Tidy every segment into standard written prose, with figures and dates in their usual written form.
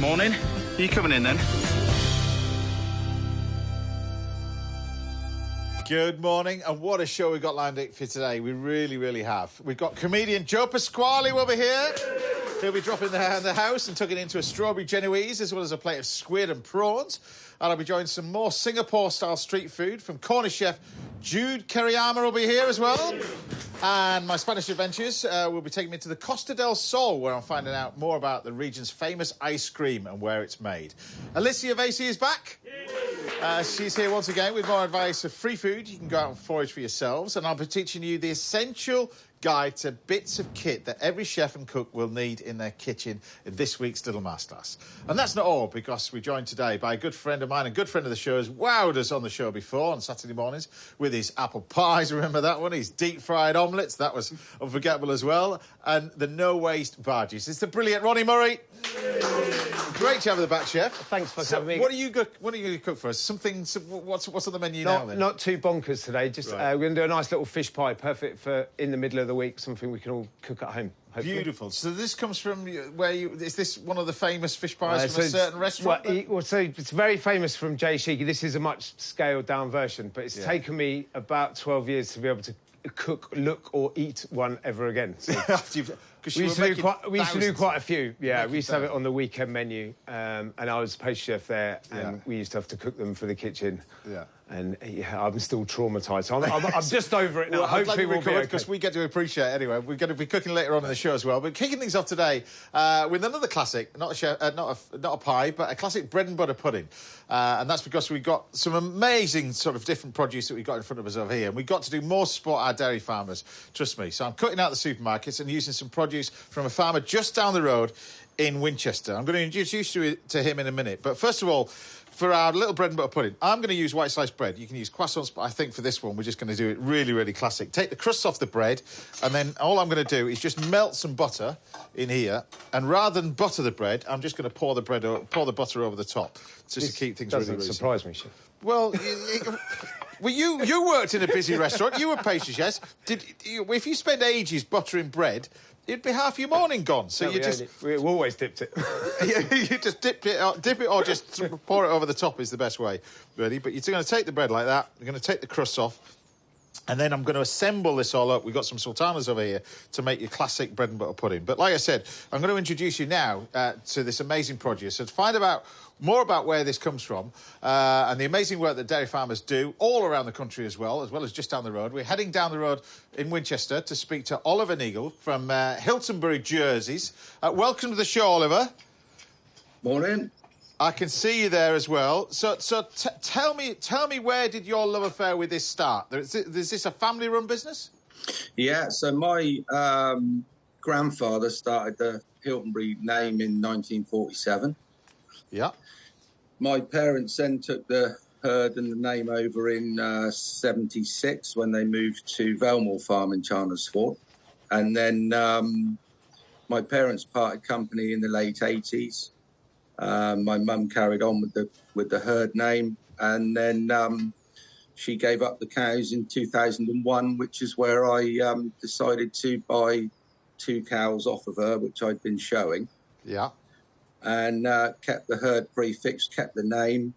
Morning. Are you coming in then? Good morning, and what a show we've got lined up for today. We really, really have. We've got comedian Joe Pasquale will be here. He'll be dropping the house and tucking into a strawberry Genoese, as well as a plate of squid and prawns. And I'll be joining some more Singapore-style street food from Cornish chef Jude Keriyama will be here as well. And my Spanish adventures will be taking me to the Costa del Sol, where I'm finding out more about the region's famous ice cream and where it's made. Alicia Vasey is back. She's here once again with more advice of free food. You can go out and forage for yourselves. And I'll be teaching you the essential guide to bits of kit that every chef and cook will need in their kitchen in this week's Little Masterclass. And that's not all, because we're joined today by a good friend of mine and good friend of the show, who's wowed us on the show before on Saturday mornings with his apple pies, remember that one? His deep-fried omelettes, that was unforgettable as well. And the no-waste barges. It's the brilliant Ronnie Murray. Great to have you at the back, chef. Thanks for having me. What are you going to cook for us? What's on the menu now, then? Not too bonkers today. Just right. We're going to do a nice little fish pie, perfect for in the middle of the week, something we can all cook at home. Hopefully. Beautiful. So this comes from where you... Is this one of the famous fish pies from a certain restaurant? So it's very famous from Jay Sheeky. This is a much scaled-down version, but it's taken me about 12 years to be able to cook, look or eat one ever again. So we used to do quite a few. Yeah, we used to have it on the weekend menu, and I was pastry chef there, and we used to have to cook them for the kitchen. Yeah. And I'm still traumatised. So I'm just over it now. Well, hopefully we'll be okay. Because we get to appreciate it anyway. We're going to be cooking later on in the show as well. But kicking things off today with another classic, not a pie, but a classic bread and butter pudding. And that's because we've got some amazing sort of different produce that we've got in front of us over here. And we've got to do more to support our dairy farmers, trust me. So I'm cutting out the supermarkets and using some produce from a farmer just down the road in Winchester. I'm going to introduce you to him in a minute. But first of all, for our little bread and butter pudding, I'm going to use white sliced bread. You can use croissants, but I think for this one, we're just going to do it really, really classic. Take the crusts off the bread, and then all I'm going to do is just melt some butter in here. And rather than butter the bread, I'm just going to pour the butter over the top, just to keep things really easy. Doesn't surprise me, chef. Well, you worked in a busy restaurant. You were pastry chef. If you spend ages buttering bread, it'd be half your morning gone. So we always dipped it. You just dip it, or just pour it over the top is the best way, really. But you're going to take the bread like that. You're going to take the crust off. And then I'm going to assemble this all up. We've got some sultanas over here to make your classic bread and butter pudding. But like I said, I'm going to introduce you now to this amazing produce. So to find out more about where this comes from and the amazing work that dairy farmers do all around the country as well as just down the road, we're heading down the road in Winchester to speak to Oliver Neagle from Hiltonbury Jerseys. Welcome to the show, Oliver. Morning. I can see you there as well. So tell me, where did your love affair with this start? Is this a family-run business? Yeah, so my grandfather started the Hiltonbury name in 1947. Yeah. My parents then took the herd and the name over in 76 when they moved to Velmore Farm in Chandler's Fort. And then my parents parted company in the late 80s. My mum carried on with the herd name, and then she gave up the cows in 2001, which is where I decided to buy 2 cows off of her, which I'd been showing. Yeah. And kept the herd prefix, kept the name,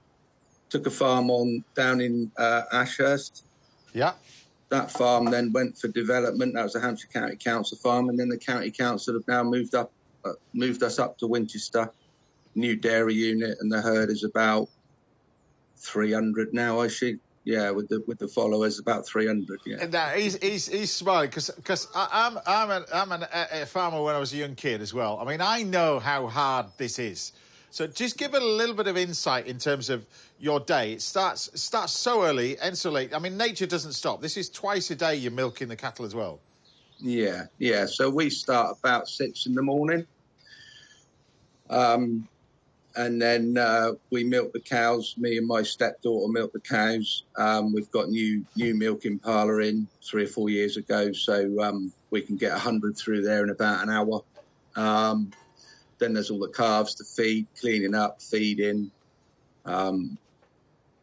took a farm on down in Ashurst. Yeah. That farm then went for development. That was a Hampshire County Council farm, and then the County Council have now moved us up to Winchester. New dairy unit, and the herd is about 300 now. With the followers, about 300. Yeah. Now he's smiling because I'm a farmer when I was a young kid as well. I mean, I know how hard this is. So just give it a little bit of insight in terms of your day. It starts so early, ends so late. I mean, nature doesn't stop. This is twice a day you're milking the cattle as well. Yeah. So we start about 6 in the morning. And then we milk the cows. Me and my stepdaughter milk the cows. We've got new milking parlour in 3 or 4 years ago, so we can get 100 through there in about an hour. Then there's all the calves to feed, cleaning up, feeding, and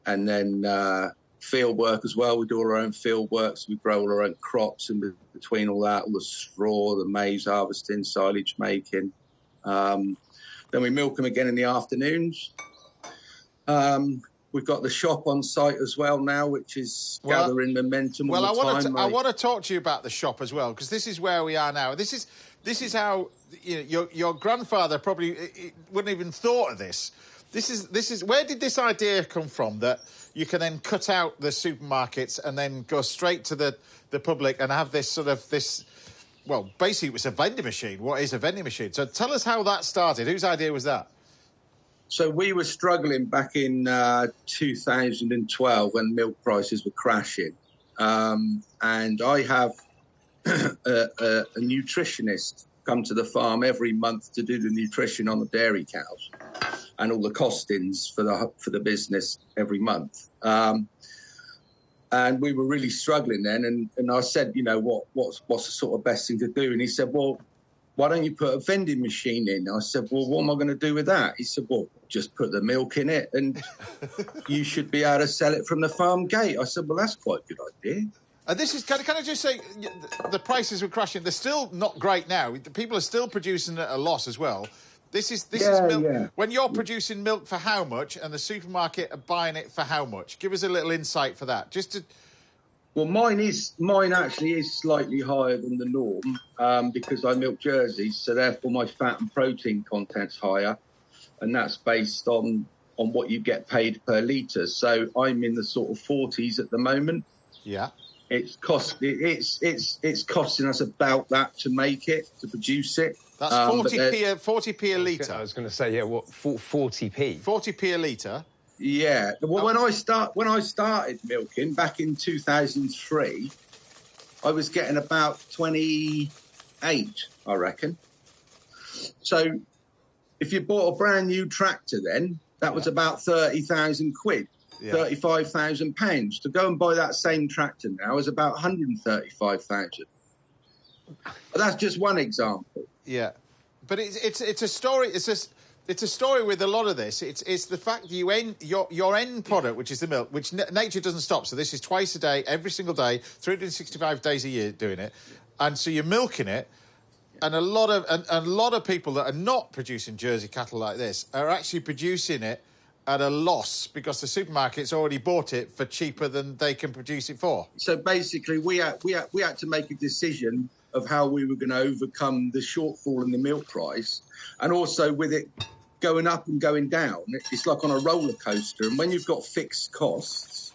then field work as well. We do all our own field work, so we grow all our own crops, and between all that, all the straw, the maize harvesting, silage making. Then we milk them again in the afternoons. We've got the shop on site as well now, which is gathering momentum all the time. I want to talk to you about the shop as well, because this is where we are now. This is how, you know, your grandfather probably wouldn't even thought of this. This is where did this idea come from, that you can then cut out the supermarkets and then go straight to the public and have this sort of this. Well, basically, it was a vending machine. What is a vending machine? So tell us how that started. Whose idea was that? So we were struggling back in 2012 when milk prices were crashing. And I have a nutritionist come to the farm every month to do the nutrition on the dairy cows and all the costings for the business every month. And we were really struggling then. And I said, you know, what's the sort of best thing to do? And he said, well, why don't you put a vending machine in? I said, well, what am I going to do with that? He said, well, just put the milk in it and you should be able to sell it from the farm gate. I said, well, that's quite a good idea. And this is, can I just say, the prices were crashing. They're still not great now. People are still producing at a loss as well. This is milk. Yeah. When you're producing milk for how much and the supermarket are buying it for how much? Give us a little insight for that. Well, mine actually is slightly higher than the norm because I milk jerseys, so therefore my fat and protein content's higher, and that's based on what you get paid per litre. So I'm in the sort of 40s at the moment. Yeah. It's costing us about that to make it, to produce it. That's 40p a litre. I was going to say, yeah, what, 40p? 40p a litre. Yeah. Well, when I started milking back in 2003, I was getting about 28, I reckon. So if you bought a brand new tractor then, that was about 30,000 quid. Yeah. £35,000. To go and buy that same tractor now is about 135,000. But that's just one example. Yeah, but it's a story. It's a story with a lot of this. It's the fact that your end product, which is the milk, which nature doesn't stop. So this is twice a day, every single day, 365 days a year doing it, and so you're milking it. And a lot of people that are not producing Jersey cattle like this are actually producing it at a loss because the supermarket's already bought it for cheaper than they can produce it for. So basically, we had to make a decision of how we were going to overcome the shortfall in the milk price, and also with it going up and going down, it's like on a roller coaster. And when you've got fixed costs,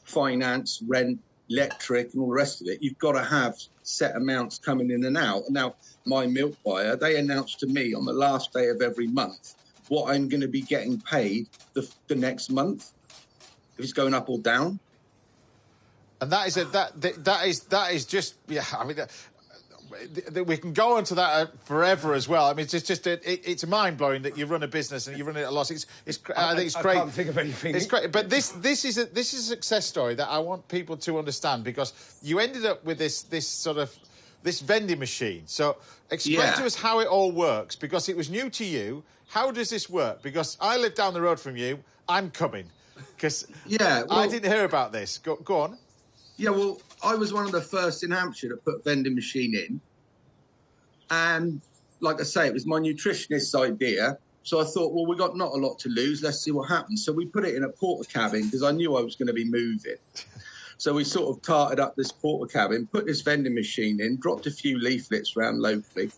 finance, rent, electric, and all the rest of it, you've got to have set amounts coming in and out. Now, my milk buyer, they announce to me on the last day of every month what I'm going to be getting paid the next month, if it's going up or down. And that is just, yeah, I mean, we can go on to that forever as well. I mean, it's mind-blowing that you run a business and you run it at a loss. I think it's great. I can't think of anything. It's great, but this is a success story that I want people to understand, because you ended up with this vending machine. So explain to us how it all works, because it was new to you. How does this work? Because I live down the road from you. I'm coming. Because I didn't hear about this. Go on. Yeah, well, I was one of the first in Hampshire to put a vending machine in. And like I say, it was my nutritionist's idea. So I thought, well, we got not a lot to lose. Let's see what happens. So we put it in a porter cabin because I knew I was going to be moving. So we sort of tarted up this porter cabin, put this vending machine in, dropped a few leaflets around locally,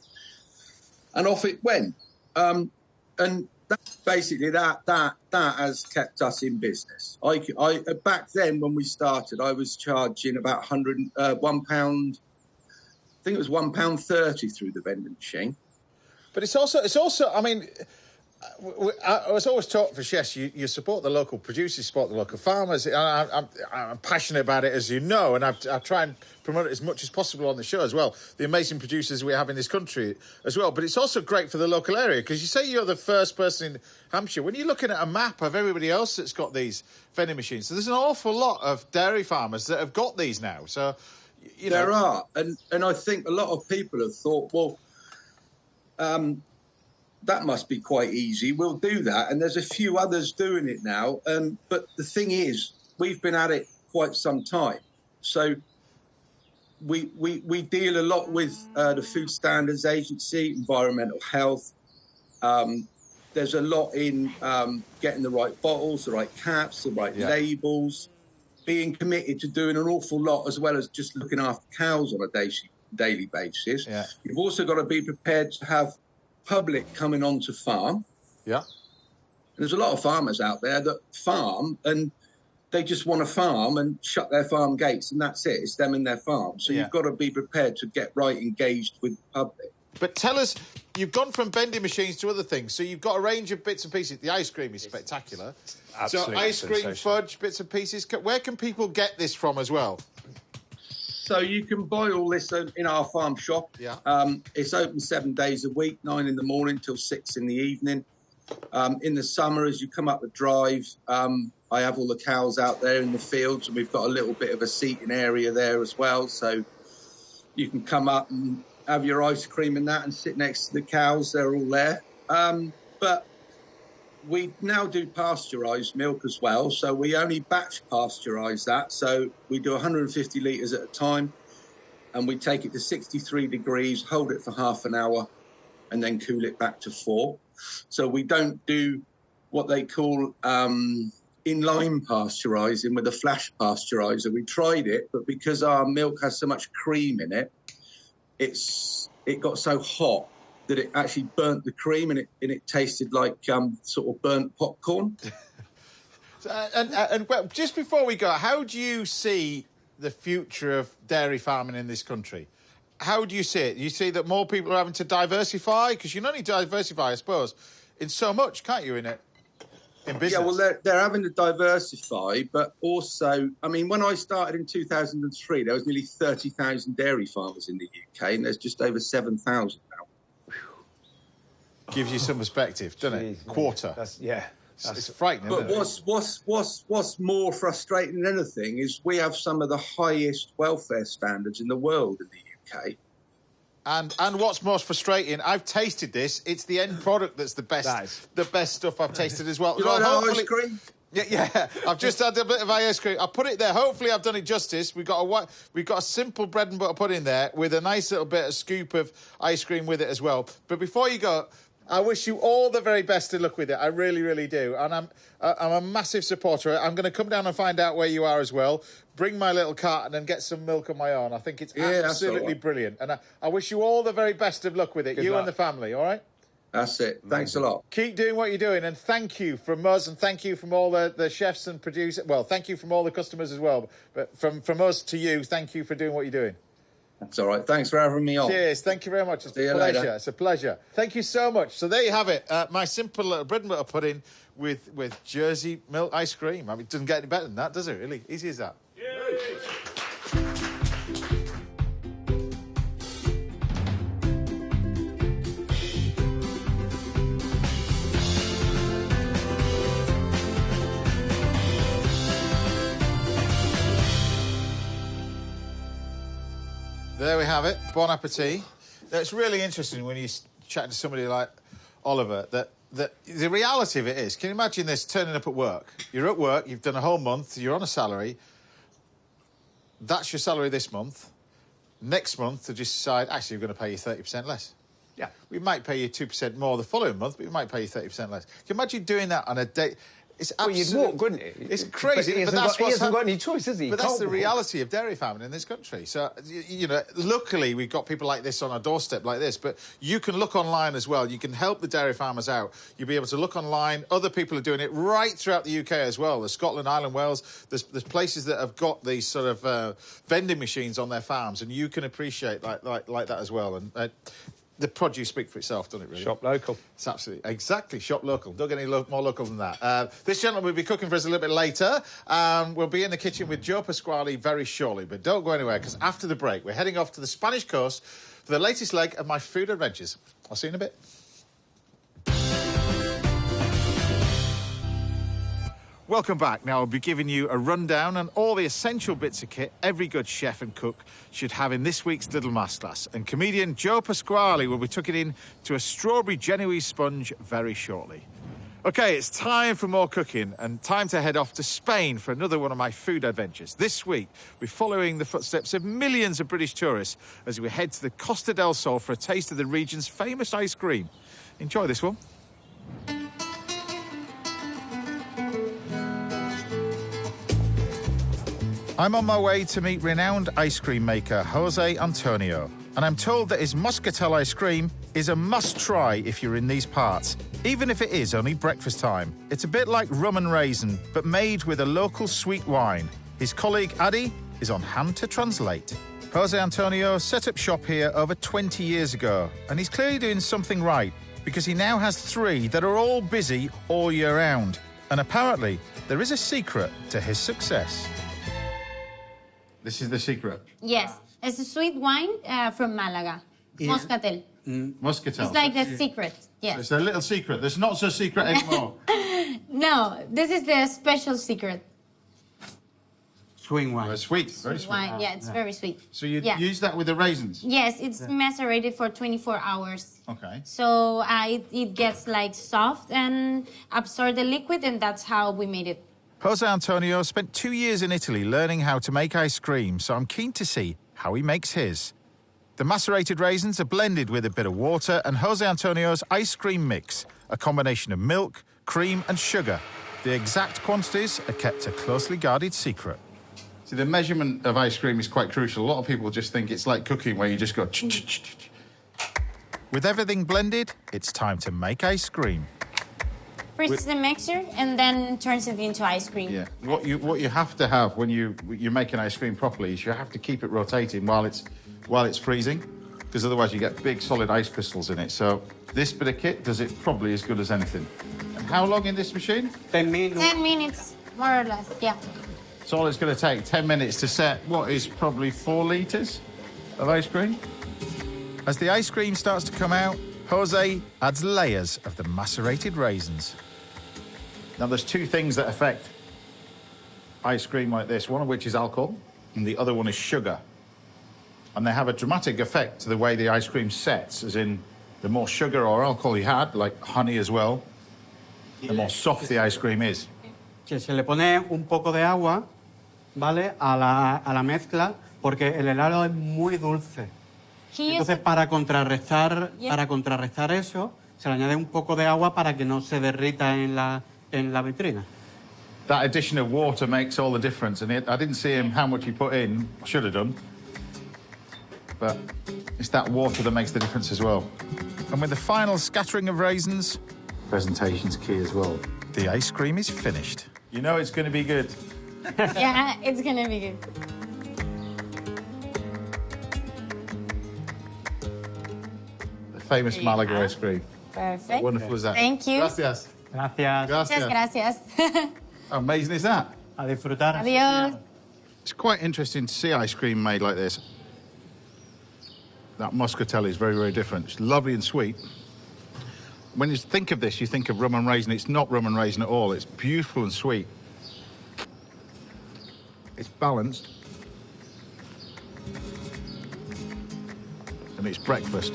and off it went. And that's basically that has kept us in business. I back then when we started, I was charging about £1, I think it was £1.30 through the vending machine. But it's also. I mean, I was always taught for chefs, you support the local producers, support the local farmers. I'm passionate about it, as you know, and I try and promote it as much as possible on the show as well. The amazing producers we have in this country as well. But it's also great for the local area, because you say you're the first person in Hampshire. When you're looking at a map of everybody else that's got these vending machines, so there's an awful lot of dairy farmers that have got these now. So, you know. There are. And I think a lot of people have thought, well, that must be quite easy. We'll do that. And there's a few others doing it now. But the thing is, we've been at it quite some time. So we deal a lot with the Food Standards Agency, environmental health, there's a lot in getting the right bottles, the right caps, the right labels, being committed to doing an awful lot, as well as just looking after cows on a daily basis. Yeah. You've also got to be prepared to have public coming onto farm. Yeah. There's a lot of farmers out there that farm and they just want to farm and shut their farm gates, and that's it. It's them and their farm. So you've got to be prepared to get right engaged with the public. But tell us, you've gone from vending machines to other things, so you've got a range of bits and pieces. The ice cream is spectacular. Absolutely. So ice cream, fudge, bits and pieces. Where can people get this from as well? So you can buy all this in our farm shop. Yeah. It's open 7 days a week, 9 in the morning till 6 in the evening. In the summer, as you come up the drive, I have all the cows out there in the fields, and we've got a little bit of a seating area there as well. So you can come up and have your ice cream and that and sit next to the cows. They're all there. But we now do pasteurised milk as well. So we only batch pasteurise that. So we do 150 litres at a time, and we take it to 63 degrees, hold it for half an hour, and then cool it back to 4. So we don't do what they call in-line pasteurising with a flash pasteuriser. We tried it, but because our milk has so much cream in it, it got so hot that it actually burnt the cream, and it tasted like sort of burnt popcorn. And well, just before we go, how do you see the future of dairy farming in this country? How do you see it? You see that more people are having to diversify? Because you can only diversify, I suppose, in so much, can't you, in business? Yeah, well, they're having to diversify, but also, I mean, when I started in 2003, there was nearly 30,000 dairy farmers in the UK, and there's just over 7,000 now. Gives you some perspective, doesn't it? Quarter. It's frightening. But what's more frustrating than anything is we have some of the highest welfare standards in the world in the UK. And what's most frustrating, I've tasted this. It's the end product that's the best. Nice. The best stuff I've tasted as well. You like that ice cream? Yeah. I've just had a bit of ice cream. I put it there. Hopefully, I've done it justice. We've got a simple bread and butter pudding there with a nice little bit of scoop of ice cream with it as well. But before you go, I wish you all the very best of luck with it. I really, really do. And I'm a massive supporter. I'm going to come down and find out where you are as well. Bring my little carton and get some milk on my own. I think it's absolutely brilliant. And I wish you all the very best of luck with it. Good luck. And the family, all right? That's it. Thanks a lot. Keep doing what you're doing. And thank you from us, and thank you from all the chefs and producers. Well, thank you from all the customers as well. But from us to you, thank you for doing what you're doing. That's all right. Thanks for having me on. Cheers. Thank you very much. It's a pleasure. Later. It's a pleasure. Thank you so much. So there you have it. My simple little bread and butter pudding with Jersey milk ice cream. I mean, it doesn't get any better than that, does it, really? Easy as that. Yay! There we have it. Bon appetit. It's really interesting when you chat to somebody like Oliver that the reality of it is, can you imagine this turning up at work? You're at work, you've done a whole month, you're on a salary. That's your salary this month. Next month, they just decide, actually, we're going to pay you 30% less. Yeah. We might pay you 2% more the following month, but we might pay you 30% less. Can you imagine doing that on a day? It's absolutely... Well, you'd walk, wouldn't it? It's crazy. But he hasn't got any choice, has he? But that's the reality of dairy farming in this country. So, you know, luckily we've got people like this on our doorstep like this, but you can look online as well. You can help the dairy farmers out. You'll be able to look online. Other people are doing it right throughout the UK as well. There's Scotland, Ireland, Wales. There's places that have got these sort of vending machines on their farms, and you can appreciate like that as well. And the produce speaks for itself, doesn't it, really? Shop local. It's absolutely... Exactly, shop local. Don't get any more local than that. This gentleman will be cooking for us a little bit later. We'll be in the kitchen with Joe Pasquale very shortly, but don't go anywhere, because after the break, we're heading off to the Spanish coast for the latest leg of my food adventures. I'll see you in a bit. Welcome back. Now, I'll be giving you a rundown on all the essential bits of kit every good chef and cook should have in this week's Little Masterclass. And comedian Joe Pasquale will be tucking in to a strawberry Genoese sponge very shortly. OK, it's time for more cooking and time to head off to Spain for another one of my food adventures. This week, we're following the footsteps of millions of British tourists as we head to the Costa del Sol for a taste of the region's famous ice cream. Enjoy this one. I'm on my way to meet renowned ice cream maker Jose Antonio, and I'm told that his Muscatel ice cream is a must-try if you're in these parts, even if it is only breakfast time. It's a bit like rum and raisin, but made with a local sweet wine. His colleague Adi is on hand to translate. Jose Antonio set up shop here over 20 years ago, and he's clearly doing something right, because he now has 3 that are all busy all year round. And apparently, there is a secret to his success. This is the secret? Yes. It's a sweet wine from Malaga. Yeah. Moscatel. Muscatel. It's like the secret, yes. It's a little secret. There's not so secret anymore. No, this is the special secret. Sweet wine. Sweet, very sweet. Wine. Yeah, it's very sweet. So you use that with the raisins? Yes, it's macerated for 24 hours. Okay. So it gets like soft and absorb the liquid, and that's how we made it. Jose Antonio spent 2 years in Italy learning how to make ice cream, so I'm keen to see how he makes his. The macerated raisins are blended with a bit of water and Jose Antonio's ice cream mix, a combination of milk, cream and sugar. The exact quantities are kept a closely guarded secret. See, the measurement of ice cream is quite crucial. A lot of people just think it's like cooking where you just go... With everything blended, it's time to make ice cream. First the mixture and then turns it into ice cream. Yeah. What you have to have when you're making ice cream properly is you have to keep it rotating while it's freezing, because otherwise you get big solid ice crystals in it. So this bit of kit does it probably as good as anything. And how long in this machine? 10 minutes. 10 minutes, more or less, yeah. So all it's going to take 10 minutes to set what is probably 4 litres of ice cream. As the ice cream starts to come out, Jose adds layers of the macerated raisins. Now, there's 2 things that affect ice cream like this, one of which is alcohol, and the other one is sugar. And they have a dramatic effect to the way the ice cream sets, as in the more sugar or alcohol you had, like honey as well, the more soft the ice cream is. Que se le pone un poco de agua, ¿vale? A la mezcla, porque el helado es muy dulce. Entonces, para contrarrestar eso, se le añade un poco de agua para que no se derrita en la vitrina. That addition of water makes all the difference, and I didn't see him how much he put in. I should have done. But it's that water that makes the difference as well. And with the final scattering of raisins... Presentation's key as well. The ice cream is finished. You know it's going to be good. Yeah, it's going to be good. The famous Malaga ice cream. Perfect. How wonderful is that? Thank you. Gracias. Gracias. Muchas gracias. How amazing is that? A disfrutar. Adiós. It's quite interesting to see ice cream made like this. That Muscatel is very, very different. It's lovely and sweet. When you think of this, you think of rum and raisin. It's not rum and raisin at all. It's beautiful and sweet. It's balanced. And it's breakfast.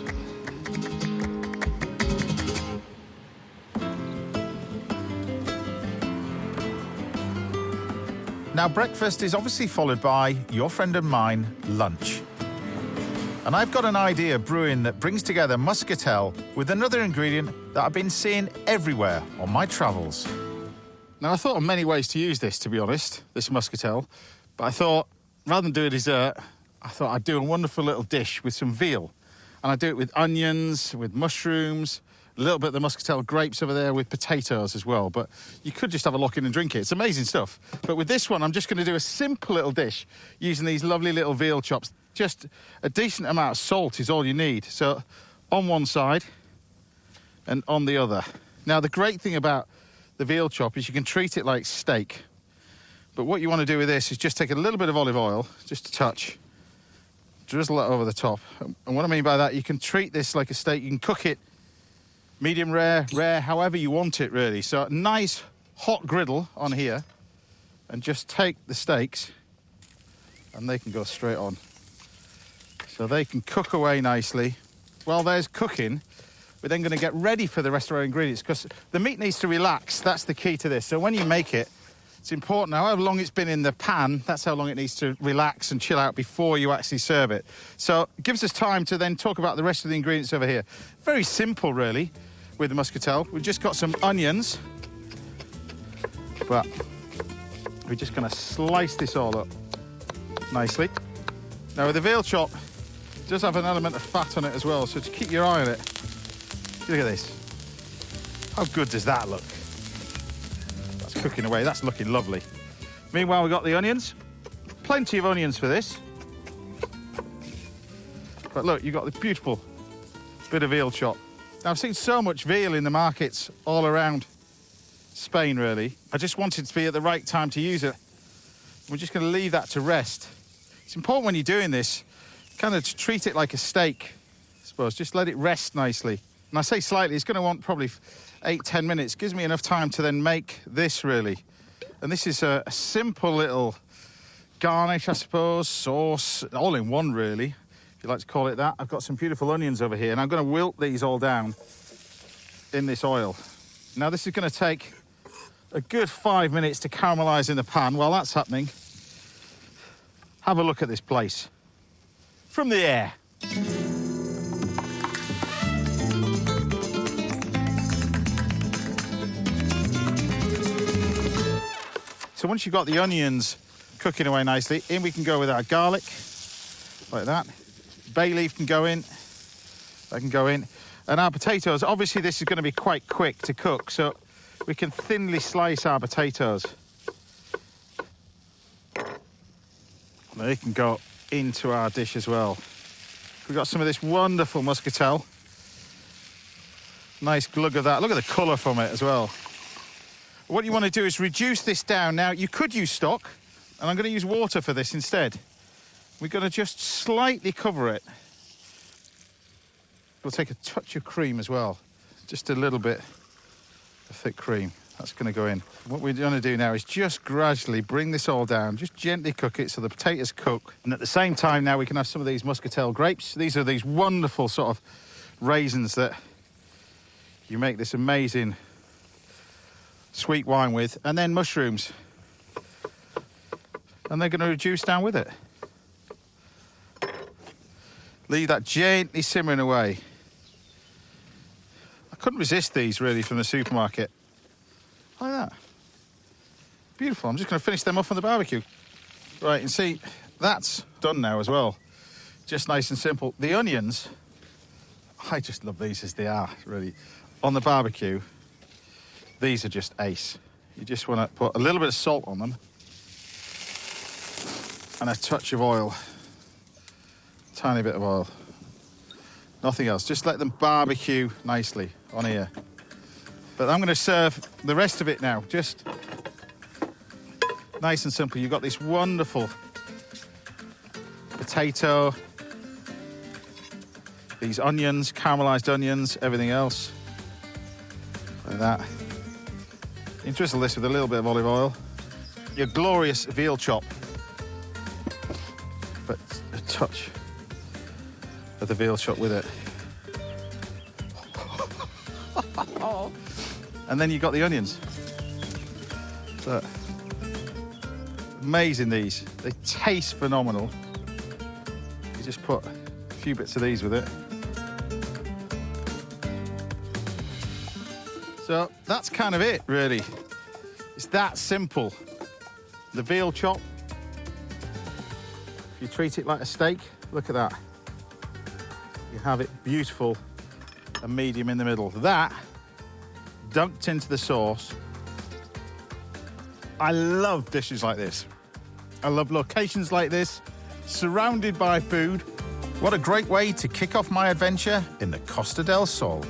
Now, breakfast is obviously followed by, your friend and mine, lunch. And I've got an idea of brewing that brings together Muscatel with another ingredient that I've been seeing everywhere on my travels. Now, I thought of many ways to use this, to be honest, this Muscatel. But I thought, rather than do a dessert, I thought I'd do a wonderful little dish with some veal. And I'd do it with onions, with mushrooms, a little bit of the Muscatel grapes over there with potatoes as well. But you could just have a lock in and drink it. It's amazing stuff. But with this one, I'm just going to do a simple little dish using these lovely little veal chops. Just a decent amount of salt is all you need. So on one side and on the other. Now, the great thing about the veal chop is you can treat it like steak. But what you want to do with this is just take a little bit of olive oil, just a touch, drizzle that over the top. And what I mean by that, you can treat this like a steak. You can cook it medium rare, however you want it, really. So a nice hot griddle on here, and just take the steaks, and they can go straight on. So they can cook away nicely. While there's cooking, we're then going to get ready for the rest of our ingredients, because the meat needs to relax. That's the key to this. So when you make it, it's important, however long it's been in the pan, that's how long it needs to relax and chill out before you actually serve it. So it gives us time to then talk about the rest of the ingredients over here. Very simple, really, with the Muscatel. We've just got some onions, but we're just going to slice this all up nicely. Now, with the veal chop, it does have an element of fat on it as well, so just keep your eye on it. Look at this. How good does that look? That's cooking away. That's looking lovely. Meanwhile, we've got the onions. Plenty of onions for this. But look, you've got the beautiful bit of veal chop. Now, I've seen so much veal in the markets all around Spain, really. I just wanted to be at the right time to use it. We're just going to leave that to rest. It's important when you're doing this, kind of to treat it like a steak, I suppose. Just let it rest nicely. And I say slightly, it's going to want probably 8-10 minutes. Gives me enough time to then make this, really. And this is a simple little garnish, I suppose, sauce, all in one, really, if you like to call it that. I've got some beautiful onions over here, and I'm going to wilt these all down in this oil. Now, this is going to take a good 5 minutes to caramelise in the pan. While that's happening, have a look at this place from the air. So once you've got the onions cooking away nicely, in we can go with our garlic, like that. Bay leaf can go in, that can go in. And our potatoes, obviously this is going to be quite quick to cook, so we can thinly slice our potatoes. They can go into our dish as well. We've got some of this wonderful muscatel. Nice glug of that. Look at the colour from it as well. What you want to do is reduce this down. Now, you could use stock, and I'm going to use water for this instead. We're going to just slightly cover it. We'll take a touch of cream as well. Just a little bit of thick cream. That's going to go in. What we're going to do now is just gradually bring this all down, just gently cook it so the potatoes cook. And at the same time now we can have some of these muscatel grapes. These are these wonderful sort of raisins that you make this amazing sweet wine with. And then mushrooms. And they're going to reduce down with it. Leave that gently simmering away. I couldn't resist these really from the supermarket. Like that. Beautiful. I'm just going to finish them off on the barbecue. Right, and see, that's done now as well. Just nice and simple. The onions, I just love these as they are, really. On the barbecue, these are just ace. You just want to put a little bit of salt on them and a touch of oil. Tiny bit of oil. Nothing else. Just let them barbecue nicely on here. But I'm going to serve the rest of it now. Just nice and simple. You've got this wonderful potato, these onions, caramelised onions, everything else. Like that. You drizzle this with a little bit of olive oil. Your glorious veal chop. But a touch of the veal chop with it. And then you've got the onions. Look. Amazing, these. They taste phenomenal. You just put a few bits of these with it. So that's kind of it, really. It's that simple. The veal chop. If you treat it like a steak, look at that. You have it beautiful and medium in the middle. That dunked into the sauce. I love dishes like this. I love locations like this, surrounded by food. What a great way to kick off my adventure in the Costa del Sol.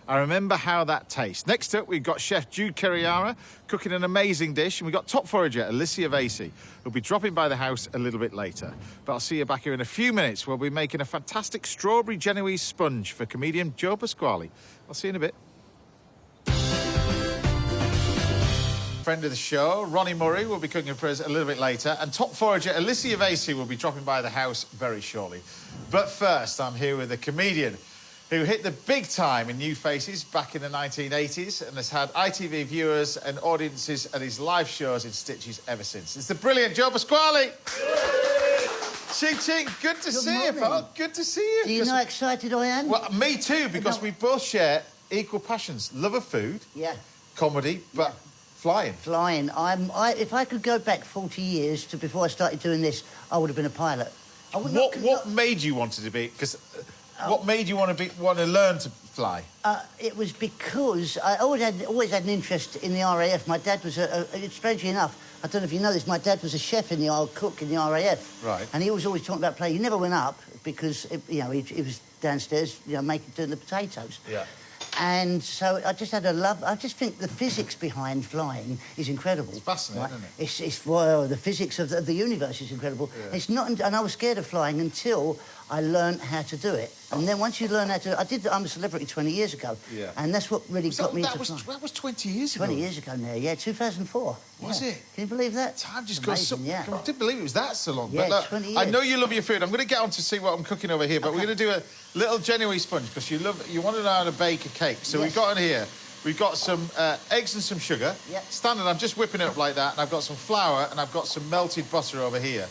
I remember how that tastes. Next up, we've got Chef Jude Kerriara cooking an amazing dish, and we've got top forager Alicia Vasey, who'll be dropping by the house a little bit later. But I'll see you back here in a few minutes where we'll be making a fantastic strawberry Genoese sponge for comedian Joe Pasquale. I'll see you in a bit. Friend of the show, Ronnie Murray, will be cooking for us a little bit later, and top forager Alicia Vasey will be dropping by the house very shortly. But first, I'm here with a comedian who hit the big time in New Faces back in the 1980s and has had ITV viewers and audiences at his live shows in stitches ever since. It's the brilliant Joe Pasquale. Ching, ching, good to see you, pal. Good to see you. Do you know how excited I am? Well, me too, because we both share equal passions. Love of food, comedy, but flying. Flying. If I could go back 40 years to before I started doing this, I would have been a pilot. What made you want to be? Because what made you want to learn to fly? It was because I always had an interest in the RAF. My dad was strangely enough, I don't know if you know this, my dad was a chef in the old cook in the RAF. Right. And he was always talking about play. He never went up because he was downstairs, doing the potatoes. Yeah. And so I just had a love. I just think the physics behind flying is incredible. It's fascinating, isn't it? Well, the physics of the universe is incredible. Yeah. It's not, and I was scared of flying until I learned how to do it. And then once you learn how to... I'm a Celebrity 20 years ago. Yeah. And that's what really got me into flying. That was 20 years ago? 20 years ago now, yeah, 2004. Was it? Can you believe that? Time just goes so... Yeah. I didn't believe it was that so long. Yeah, but look, 20 years. I know you love your food. I'm going to get on to see what I'm cooking over here, but we're going to do a little Genoese sponge because you want to know how to bake a cake. So we've got in here... We've got some eggs and some sugar. Yep. Standard, I'm just whipping it up like that, and I've got some flour, and I've got some melted butter over here.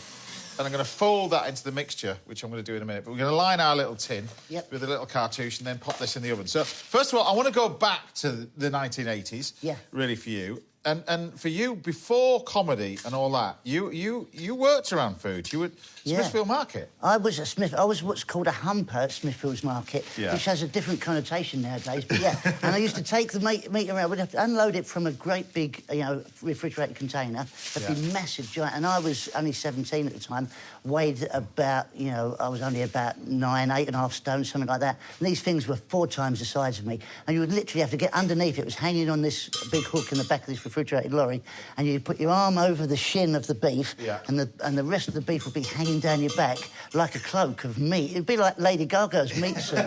And I'm going to fold that into the mixture, which I'm going to do in a minute. But we're going to line our little tin with a little cartouche and then pop this in the oven. So, first of all, I want to go back to the 1980s, really, for you. And for you, before comedy and all that, you worked around food. You were Smithfield Market. I was what's called a humper at Smithfield's Market, which has a different connotation nowadays. But and I used to take the meat around. We'd have to unload it from a great big, refrigerated container. That'd be massive, giant. And I was only 17 at the time. Weighed about, I was only about 8.5 stone, something like that. And these things were 4 times the size of me. And you would literally have to get underneath it. It was hanging on this big hook in the back of this refrigerated lorry, and you put your arm over the shin of the beef, and the rest of the beef would be hanging down your back like a cloak of meat. It'd be like Lady Gaga's meat suit,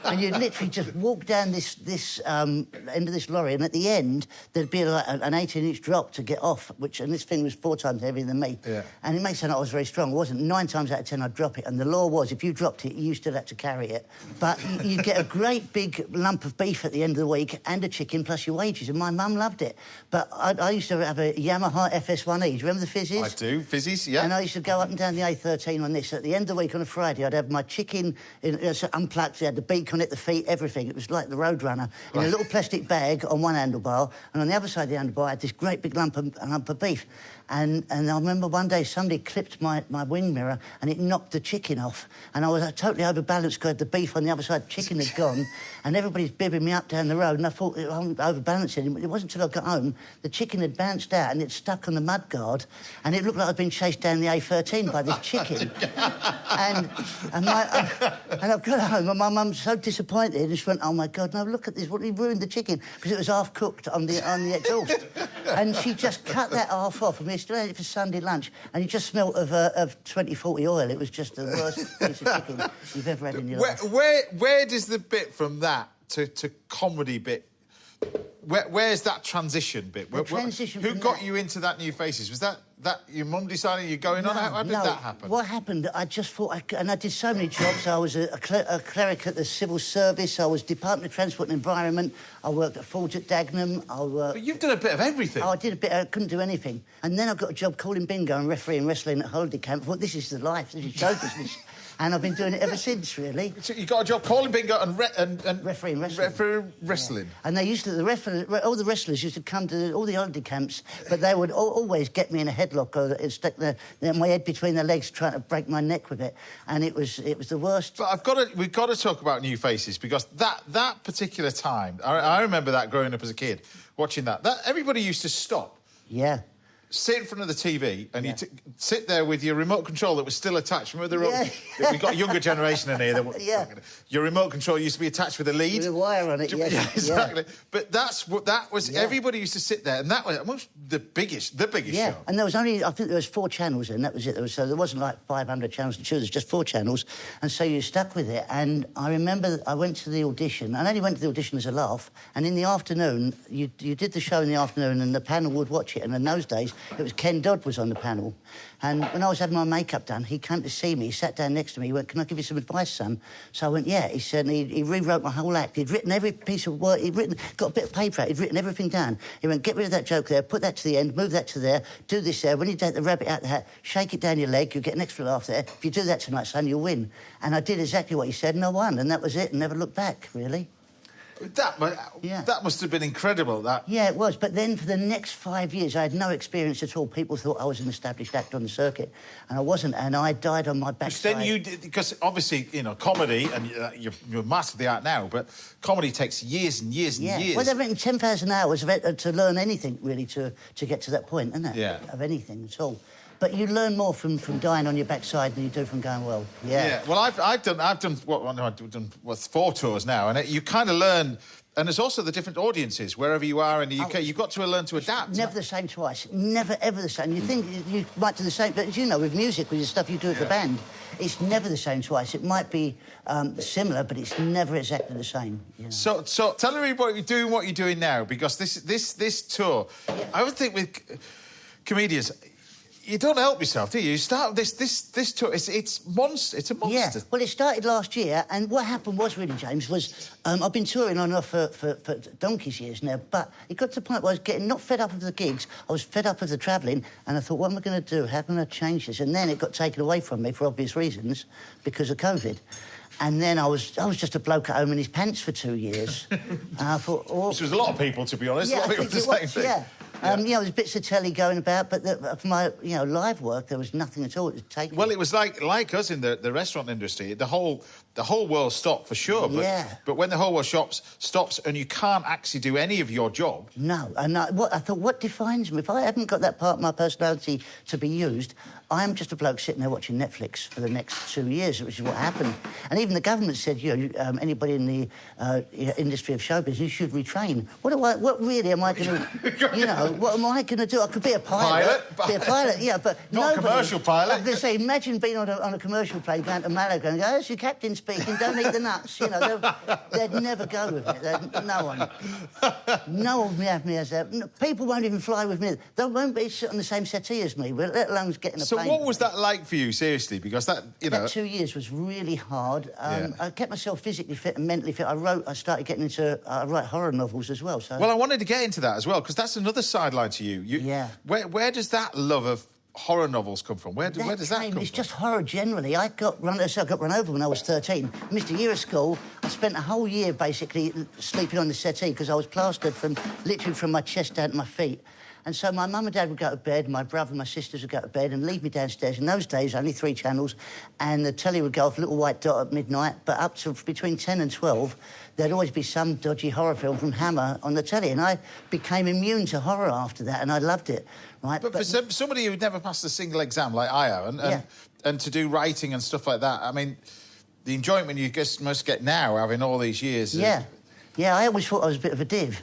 and you'd literally just walk down this end of this lorry, and at the end there'd be like an 18-inch drop to get off, and this thing was 4 times heavier than me. And it may sound like I was very strong. It wasn't. 9 times out of 10 I'd drop it, and the law was if you dropped it, you still had to carry it. But you'd get a great big lump of beef at the end of the week and a chicken plus your wages, and my mum loved it. But I used to have a Yamaha FS1E. Do you remember the Fizzies? I do, Fizzies, yeah. And I used to go up and down the A13 on this. At the end of the week on a Friday, I'd have my chicken unplugged. It had the beak on it, the feet, everything. It was like the Roadrunner in a little plastic bag on one handlebar, and on the other side of the handlebar, I had this great big lump of beef. And I remember one day somebody clipped my wing mirror and it knocked the chicken off. And I was totally overbalanced because I had the beef on the other side, the chicken had gone, and everybody's bibbing me up down the road, and I thought I'm overbalancing. It wasn't until I got home, the chicken had bounced out and it stuck on the mudguard, and it looked like I'd been chased down the A13 by this chicken. and I've got home and my mum's so disappointed, and she went, "Oh my God, no, look at this, what, he ruined the chicken," because it was half cooked on the exhaust. And she just cut that half off, and we still had it for Sunday lunch, and you just smelt of 2040 oil. It was just the worst piece of chicken you've ever had in your life. Where does the bit from that to comedy bit? Where's that transition bit? Who got you into that New Faces? Was that your mum deciding you're going on? How did that happen? What happened, I just thought... I did so many jobs. I was a cleric at the Civil Service. I was Department of Transport and Environment. I worked at Forge at Dagenham. But you've done a bit of everything. Oh, I did a bit. I couldn't do anything. And then I got a job calling bingo and refereeing wrestling at holiday camp. I thought, this is the life. This is show business. And I've been doing it ever since, really. So you got a job calling bingo and refereeing wrestling. Refereeing wrestling. Yeah. And they used to... all the wrestlers used to come to all the holiday camps, but they would always get me in a headlock or stick my head between their legs trying to break my neck with it. And it was the worst. But we've got to talk about New Faces, because that particular time, I remember that growing up as a kid, watching that everybody used to stop. Yeah. Sit in front of the TV and you sit there with your remote control that was still attached. Remember we've got a younger generation in here. Your remote control used to be attached with a lead. With a wire on it, Yeah, exactly. Yeah. But that was everybody used to sit there, and that was almost the biggest show. And there was only, I think there was 4 channels then, that was it. So there wasn't like 500 channels to choose, just 4 channels. And so you stuck with it. And I remember I went to the audition. I only went to the audition as a laugh. And in the afternoon, you did the show in the afternoon, and the panel would watch it. And in those days, it was Ken Dodd was on the panel. And when I was having my makeup done, he came to see me. He sat down next to me. He went, "Can I give you some advice, son?" So I went, "Yeah." He said, and he rewrote my whole act. He'd written every piece of work. Got a bit of paper out. He'd written everything down. He went, "Get rid of that joke there. Put that to the end. Move that to there. Do this there. When you take the rabbit out the hat, shake it down your leg. You'll get an extra laugh there. If you do that tonight, son, you'll win." And I did exactly what he said, and I won. And that was it. And never looked back, really. That must have been incredible, that. Yeah, it was. But then for the next 5 years, I had no experience at all. People thought I was an established actor on the circuit, and I wasn't, and I died on my backside. Then you did, because obviously, you know, comedy, and you're mastered the art now, but comedy takes years and years and years. Well, they've written 10,000 hours to learn anything, really, to get to that point, isn't it? Yeah. Of anything at all. But you learn more from dying on your backside than you do from going well. Yeah. Well, I've done 4 tours now, and you kind of learn. And there's also the different audiences wherever you are in the UK. You've got to learn to adapt. Never the same twice. Never ever the same. You think you might do the same, but as you know, with music, with the stuff you do at the band, it's never the same twice. It might be similar, but it's never exactly the same. You know? So tell everybody what you're doing now, because this tour, I would think with comedians, you don't help yourself, do you? You start this tour. It's a monster. Yeah. Well, it started last year, and what happened was really, James, was I've been touring on and off for donkey's years now, but it got to the point where I was getting not fed up of the gigs, I was fed up of the travelling, and I thought, what am I going to do? How can I change this? And then it got taken away from me for obvious reasons because of COVID. And then I was just a bloke at home in his pants for 2 years. And I thought... Which was a lot of people, to be honest. Yeah, a lot of people the same thing. Yeah. You know, there's bits of telly going about, but for my, live work, there was nothing at all. It was taken. Well, it was like us in the restaurant industry. The whole world stopped for sure. But when the whole world stops and you can't actually do any of your job... No. And I thought, what defines me? If I haven't got that part of my personality to be used, I am just a bloke sitting there watching Netflix for the next 2 years, which is what happened. And even the government said, anybody in the industry of show business, you should retrain. What really am I going to... what am I going to do? I could be a pilot. Be a pilot, yeah, but not a commercial pilot. I was going to say, imagine being on a commercial plane going to Malaga and go, "That's your captain speaking, don't eat the nuts." You know, they'd never go with me. No one would have me as that. People won't even fly with me. They won't be on the same settee as me, let alone getting a plane. So what was that like for you, seriously? Because that 2 years was really hard. I kept myself physically fit and mentally fit. I write horror novels as well. So. Well, I wanted to get into that as well, because that's another sideline to you. Where does that love of horror novels come from? Where does that come from? It's just horror generally. I got run over when I was 13. Missed a year of school. I spent a whole year basically sleeping on the settee because I was plastered literally from my chest down to my feet. And so my mum and dad would go to bed, my brother and my sisters would go to bed and leave me downstairs. In those days, only 3 channels, and the telly would go off, a little white dot at midnight, but up to between 10 and 12, there'd always be some dodgy horror film from Hammer on the telly, and I became immune to horror after that, and I loved it. Right? But for somebody who'd never passed a single exam like I have, and to do writing and stuff like that, I mean, the enjoyment you must get now, having all these years... Yeah, I always thought I was a bit of a div.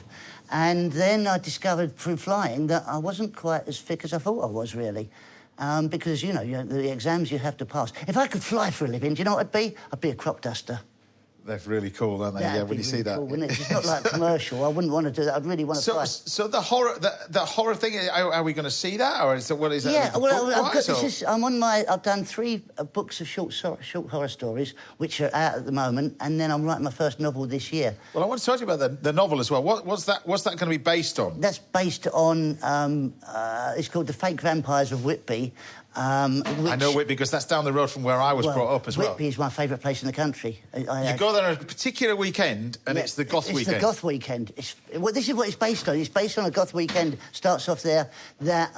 And then I discovered through flying that I wasn't quite as thick as I thought I was, really. Because, the exams you have to pass. If I could fly for a living, do you know what I'd be? I'd be a crop duster. They're really cool, aren't they? Yeah, when you see that. Cool, wouldn't it? It's not like commercial. I wouldn't want to do that. I'd really want to fly. So the horror thing, are we going to see that? Or what is that? Yeah, I've done 3 books of short horror stories, which are out at the moment, and then I'm writing my first novel this year. Well, I want to talk to you about the novel as well. What's that going to be based on? That's based on, it's called The Fake Vampires of Whitby. I know Whitby because that's down the road from where I was brought up as well. Whitby is my favourite place in the country. You go there on a particular weekend, and it's the goth weekend. It's the goth weekend. This is what it's based on. It's based on a goth weekend. Starts off there that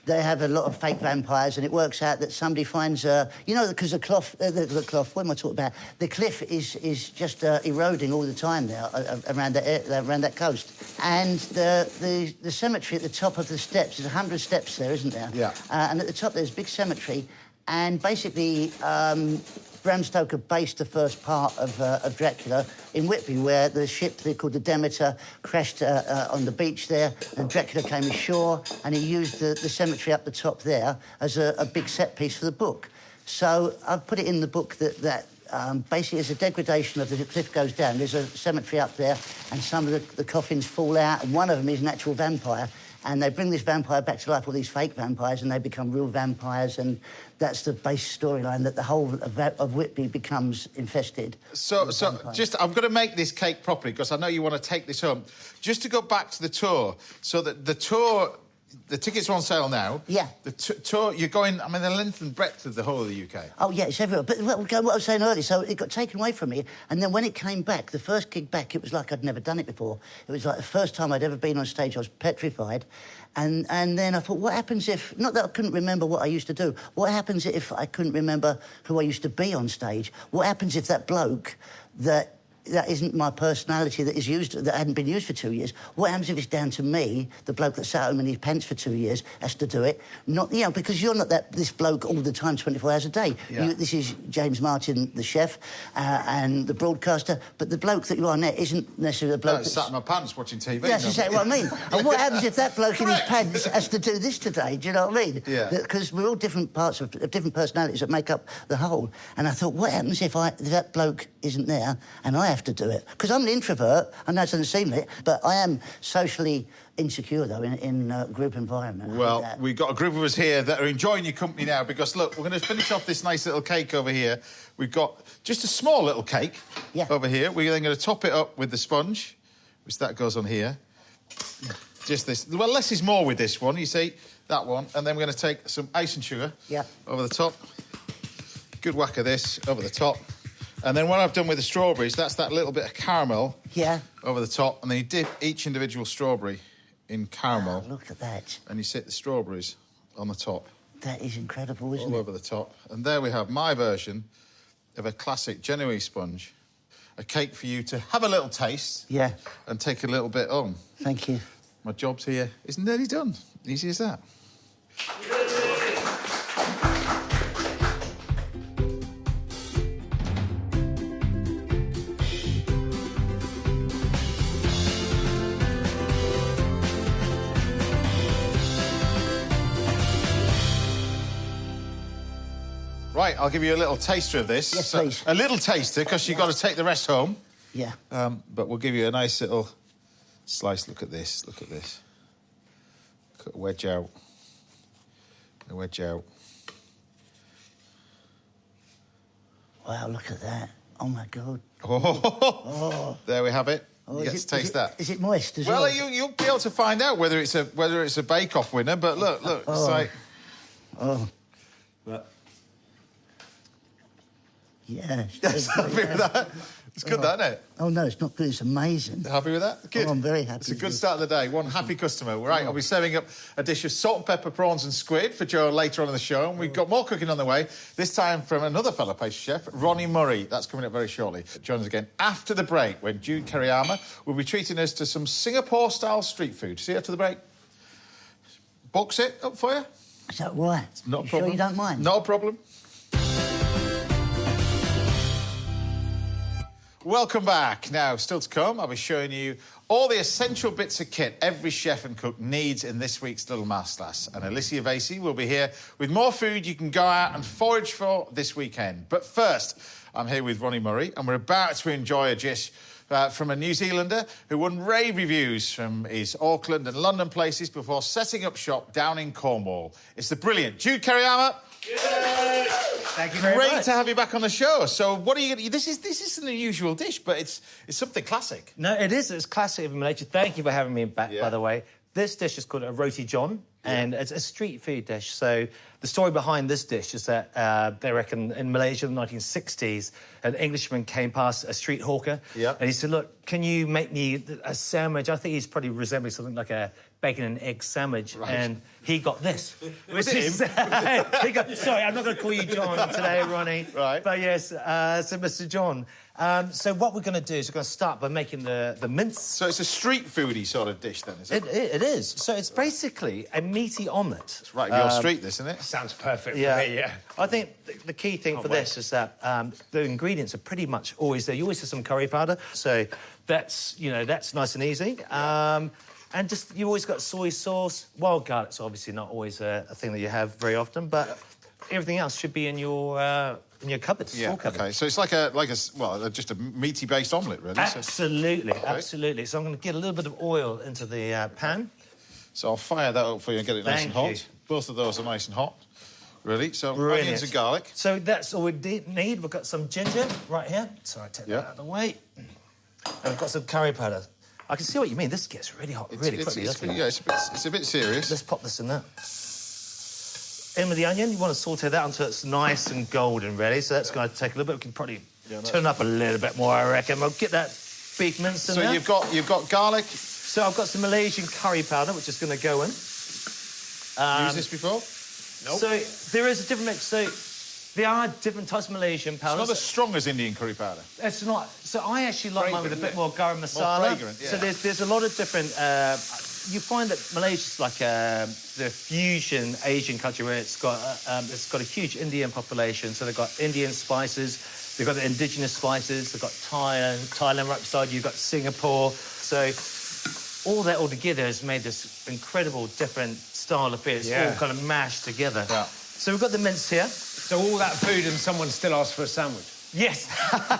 they have a lot of fake vampires, and it works out that somebody finds, because the cloth. What am I talking about? The cliff is just eroding all the time there around that coast, and the cemetery at the top of the steps. There's 100 steps there, isn't there? Yeah. And at the top there's a big cemetery, and basically Bram Stoker based the first part of Dracula in Whitby, where the ship called the Demeter crashed on the beach there, and Dracula came ashore, and he used the cemetery up the top there as a big set piece for the book. So I've put it in the book that basically as a degradation of the cliff goes down, there's a cemetery up there, and some of the coffins fall out, and one of them is an actual vampire. And they bring this vampire back to life, all these fake vampires, and they become real vampires, and that's the base storyline, that the whole of Whitby becomes infested. So I've got to make this cake properly, because I know you want to take this home. Just to go back to the tour, so that the tour, the tickets are on sale now. Yeah. The tour, you're going, I mean, the length and breadth of the whole of the UK. Oh, yeah, it's everywhere. But what I was saying earlier, so it got taken away from me, and then when it came back, the first gig back, it was like I'd never done it before. It was like the first time I'd ever been on stage. I was petrified. And then I thought, what happens if... Not that I couldn't remember what I used to do. What happens if I couldn't remember who I used to be on stage? What happens if that bloke that isn't my personality that hadn't been used for 2 years? What happens if it's down to me, the bloke that sat home in his pants for 2 years, has to do it? Not, you know, because you're not this bloke all the time, 24 hours a day. Yeah. This is James Martin, the chef, and the broadcaster, but the bloke that you are now isn't necessarily the bloke No, sat in my pants watching TV. That's exactly what I mean. And what happens if that bloke in his pants has to do this today? Do you know what I mean? Yeah. Because we're all different parts of different personalities that make up the whole. And I thought, what happens if that bloke isn't there and I have to do it? Because I'm an introvert. I know it doesn't seem it, but I am socially insecure, though, in a group environment. Well, we've got a group of us here that are enjoying your company now because, look, we're going to finish off this nice little cake over here. We've got just a small little cake over here. We're then going to top it up with the sponge, which that goes on here. Just this. Well, less is more with this one, you see, that one. And then we're going to take some icing sugar over the top. Good whack of this over the top. And then what I've done with the strawberries, that's that little bit of caramel over the top. And then you dip each individual strawberry in caramel. Oh, look at that. And you sit the strawberries on the top. That is incredible, isn't it? All over the top. And there we have my version of a classic Genoese sponge. A cake for you to have a little taste. Yeah. And take a little bit on. Thank you. My job's here is nearly done. Easy as that. Right, I'll give you a little taster of this. Yes, please. A little taster, because you've got to take the rest home. Yeah. But we'll give you a nice little slice. Look at this, look at this. Cut a wedge out. A wedge out. Wow, look at that. Oh, my God. Oh. There we have it. You get to taste that. Is it moist as well? Well, you'll be able to find out whether it's a bake-off winner, but look, it's like... Oh. But... Yeah. Happy with that? It's good, that, isn't it? Oh, no, it's not good. It's amazing. Happy with that? Good. Oh, I'm very happy. It's a good start of the day. One happy customer. Right, I'll be serving up a dish of salt and pepper prawns and squid for Joe later on in the show. And we've got more cooking on the way, this time from another fellow pastry chef, Ronnie Murray. That's coming up very shortly. Join us again after the break, when Jude Kariyama will be treating us to some Singapore-style street food. See you after the break. Box it up for you. Is that right? Not a problem. Sure you don't mind? No problem. Welcome back. Now, still to come, I'll be showing you all the essential bits of kit every chef and cook needs in this week's little masterclass. And Alicia Vasey will be here with more food you can go out and forage for this weekend. But first, I'm here with Ronnie Murray, and we're about to enjoy a dish from a New Zealander who won rave reviews from his Auckland and London places before setting up shop down in Cornwall. It's the brilliant Jude Kariyama. Thank you very much. Great to have you back on the show. So, what are you going to... This is an unusual dish, but it's something classic. No, it is. It's classic of Malaysia. Thank you for having me back, by the way. This dish is called a roti john, and it's a street food dish. So the story behind this dish is that they reckon in Malaysia in the 1960s, an Englishman came past a street hawker, and he said, "Look, can you make me a sandwich?" I think he's probably resembling something like a bacon and egg sandwich, and he got this. Was it him? Sorry, I'm not going to call you John today, Ronnie. Right. But yes, so Mr. John. So what we're going to do is we're going to start by making the mince. So it's a street foodie sort of dish, then, is it? It is. So it's basically a meaty omelette. It's right up your street, this, isn't it? Sounds perfect Yeah. for me, yeah. I think the key thing for this is that the ingredients are pretty much always there. You always have some curry powder, so that's nice and easy. And just you always got soy sauce. Wild garlic's obviously not always a thing that you have very often, but everything else should be in your cupboards. Yeah. Okay. So it's just a meaty based omelette, really. Absolutely, absolutely. So I'm going to get a little bit of oil into the pan. So I'll fire that up for you and get it nice and hot. you. Both of those are nice and hot. Really. So Brilliant. onions and garlic. So that's all we need. We've got some ginger right here. So I take that out of the way. And we've got some curry powder. I can see what you mean. This gets really hot really quickly, doesn't it? Yeah, it's a bit serious. Let's pop this in there. In with the onion. You want to saute that until it's nice and golden, ready. So that's going to take a little bit. We can probably turn up a little bit more, I reckon. We'll get that beef mince in there. So you've got garlic. So I've got some Malaysian curry powder, which is going to go in. Used this before? Nope. So there is a different mix. So there are different types of Malaysian powders. It's not as strong as Indian curry powder. It's not. So I actually like mine with a bit more garam masala. More fragrant, yeah. So there's a lot of different... you find that Malaysia's like the fusion Asian country where it's got a huge Indian population. So they've got Indian spices, they've got the indigenous spices, they've got Thailand right beside you, you've got Singapore. So all that all together has made this incredible different style of food. It's all kind of mashed together. Yeah. So we've got the mince here. So all that food and someone still asks for a sandwich? Yes.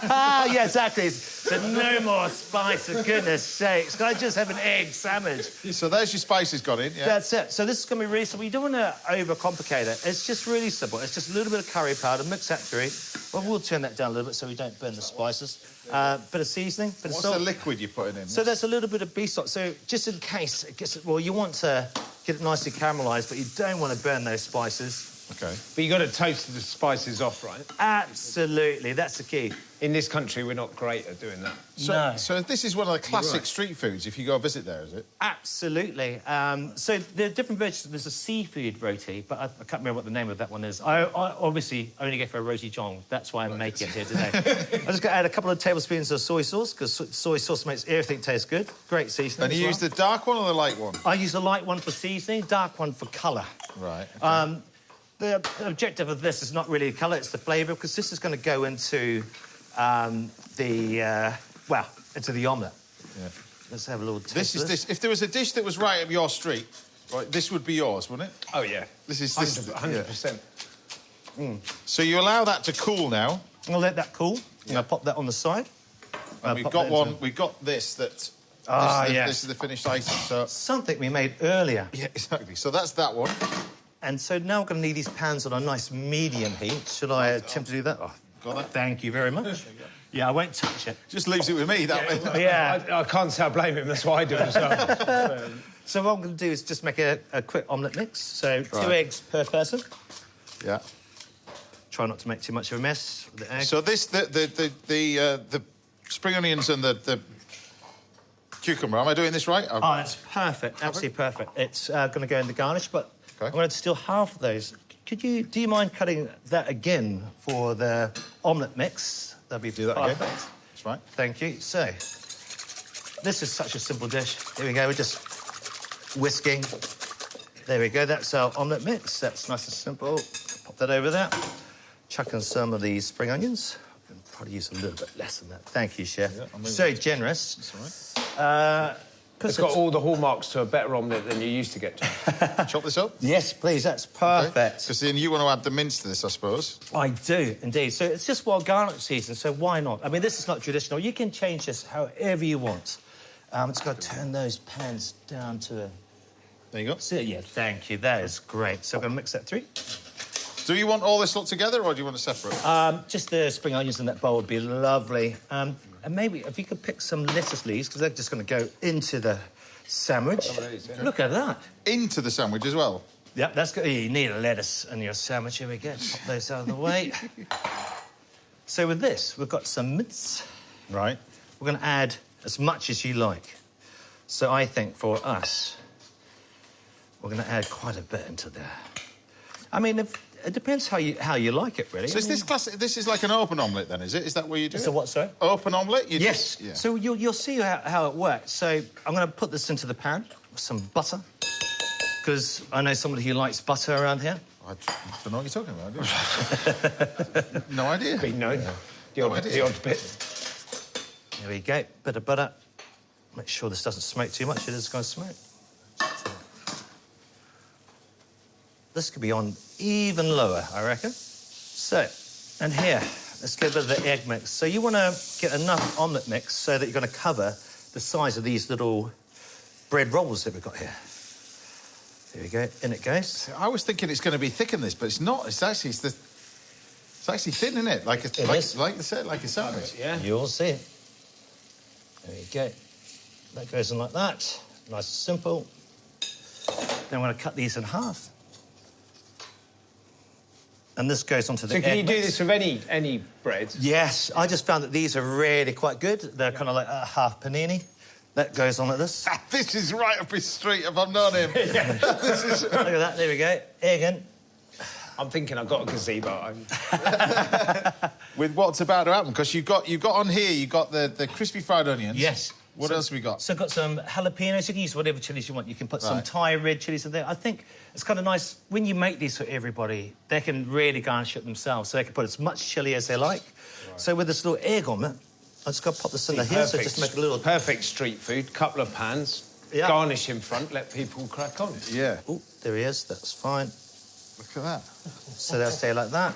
Yeah, exactly. So no more spice, for goodness sakes. Can I just have an egg sandwich? So there's your spices gone in, yeah? That's it. So this is going to be really simple. You don't want to overcomplicate it. It's just really simple. It's just a little bit of curry powder, mix that through. Well, we'll turn that down a little bit so we don't burn the spices. Bit of seasoning, bit of salt. What's the liquid you're putting in? So there's a little bit of beef stock. So just in case it gets... Well, you want to get it nicely caramelised, but you don't want to burn those spices. OK. But you've got to toast the spices off, right? Absolutely. That's the key. In this country, we're not great at doing that. So this is one of the classic street foods if you go visit there, is it? Absolutely. So there are different versions. There's a seafood roti, but I can't remember what the name of that one is. I obviously only go for a roti john. That's why I'm making it here today. I'm just going to add a couple of tablespoons of soy sauce, because soy sauce makes everything taste good. Great seasoning. And you use the dark one or the light one? I use the light one for seasoning, dark one for colour. Right. Okay. The objective of this is not really colour, it's the flavour, because this is going to go into into the omelette. Yeah. Let's have a little taste of this. If there was a dish that was right up your street, right, this would be yours, wouldn't it? Oh, yeah. This is 100%. Yeah. So you allow that to cool now. I'll let that cool. Yeah. I'll pop that on the side. And we've got one. We've got this. This is the finished item. So something we made earlier. Yeah, exactly. So that's that one. And so now we're going to need these pans on a nice medium heat. Should I attempt to do that? Oh, got that. Thank you very much. Yeah, I won't touch it. Just leaves it with me, that way. Yeah. I can't say I blame him. That's what I do as well. So what I'm going to do is just make a quick omelette mix. So 2 eggs per person. Yeah. Try not to make too much of a mess with the egg. So this, the spring onions and the cucumber, am I doing this right? Oh, that's perfect. Absolutely perfect. It's going to go in the garnish, but I'm going to steal half of those. Do you mind cutting that again for the omelette mix? That'd be do that perfect. Again. That's right. Thank you. So, this is such a simple dish. Here we go. We're just whisking. There we go. That's our omelette mix. That's nice and simple. Pop that over there. Chuck in some of these spring onions. I can probably use a little bit less than that. Thank you, Chef. Yeah, so generous. That's all right. It's got all the hallmarks to a better omelette than you used to get to. Chop this up? Yes, please. That's perfect. Because then you want to add the mince to this, I suppose. I do, indeed. So it's just wild garlic season, so why not? I mean, this is not traditional. You can change this however you want. Just got to turn those pans down to a... There you go. So, yeah, thank you. That is great. So I'm going to mix that through. Do you want all this lot together, or do you want to separate? Just the spring onions in that bowl would be lovely. And maybe if you could pick some lettuce leaves, because they're just going to go into the sandwich. Look at that. Into the sandwich as well? Yeah, that's good. You need a lettuce in your sandwich. Here we go. Pop those out of the way. So with this, we've got some mince. Right. We're going to add as much as you like. So I think for us, we're going to add quite a bit into there. I mean, it depends how you like it, really. So is this classic? This is like an open omelette, then, is it? Is that what you do? So what, sorry? Open omelette? Yes. Yeah. So you'll see how it works. So I'm going to put this into the pan with some butter, because I know somebody who likes butter around here. I don't know what you're talking about, do you? No idea. No. The odd bit. There we go. Bit of butter. Make sure this doesn't smoke too much. It is going to smoke. This could be on even lower, I reckon. So, and here, let's get a bit of the egg mix. So you want to get enough omelette mix so that you're going to cover the size of these little bread rolls that we've got here. There we go. In it goes. I was thinking it's going to be thick in this, but it's not. It's actually thin, isn't it? Like a sandwich. Yeah. You'll see it. There you go. That goes in like that. Nice and simple. Then I'm going to cut these in half. And this goes onto the So can you do mix. this with any bread? Yes, I just found that these are really quite good. They're kind of like a half panini. That goes on like this. This is right up his street if I've known him. This is... Look at that, there we go. Here again. I'm thinking I've got a gazebo at home. With what's about to happen, because you got on here, you got the crispy fried onions. Yes. What else have we got? So I've got some jalapenos. You can use whatever chilies you want. You can put some Thai red chilies in there. I think it's kind of nice when you make these for everybody, they can really garnish it themselves. So they can put as much chili as they like. Right. So with this little egg on it, I just got to pop this in here. So just make a little... Perfect street food, couple of pans, garnish in front, let people crack on. Yeah. Oh, there he is. That's fine. Look at that. So they'll stay like that.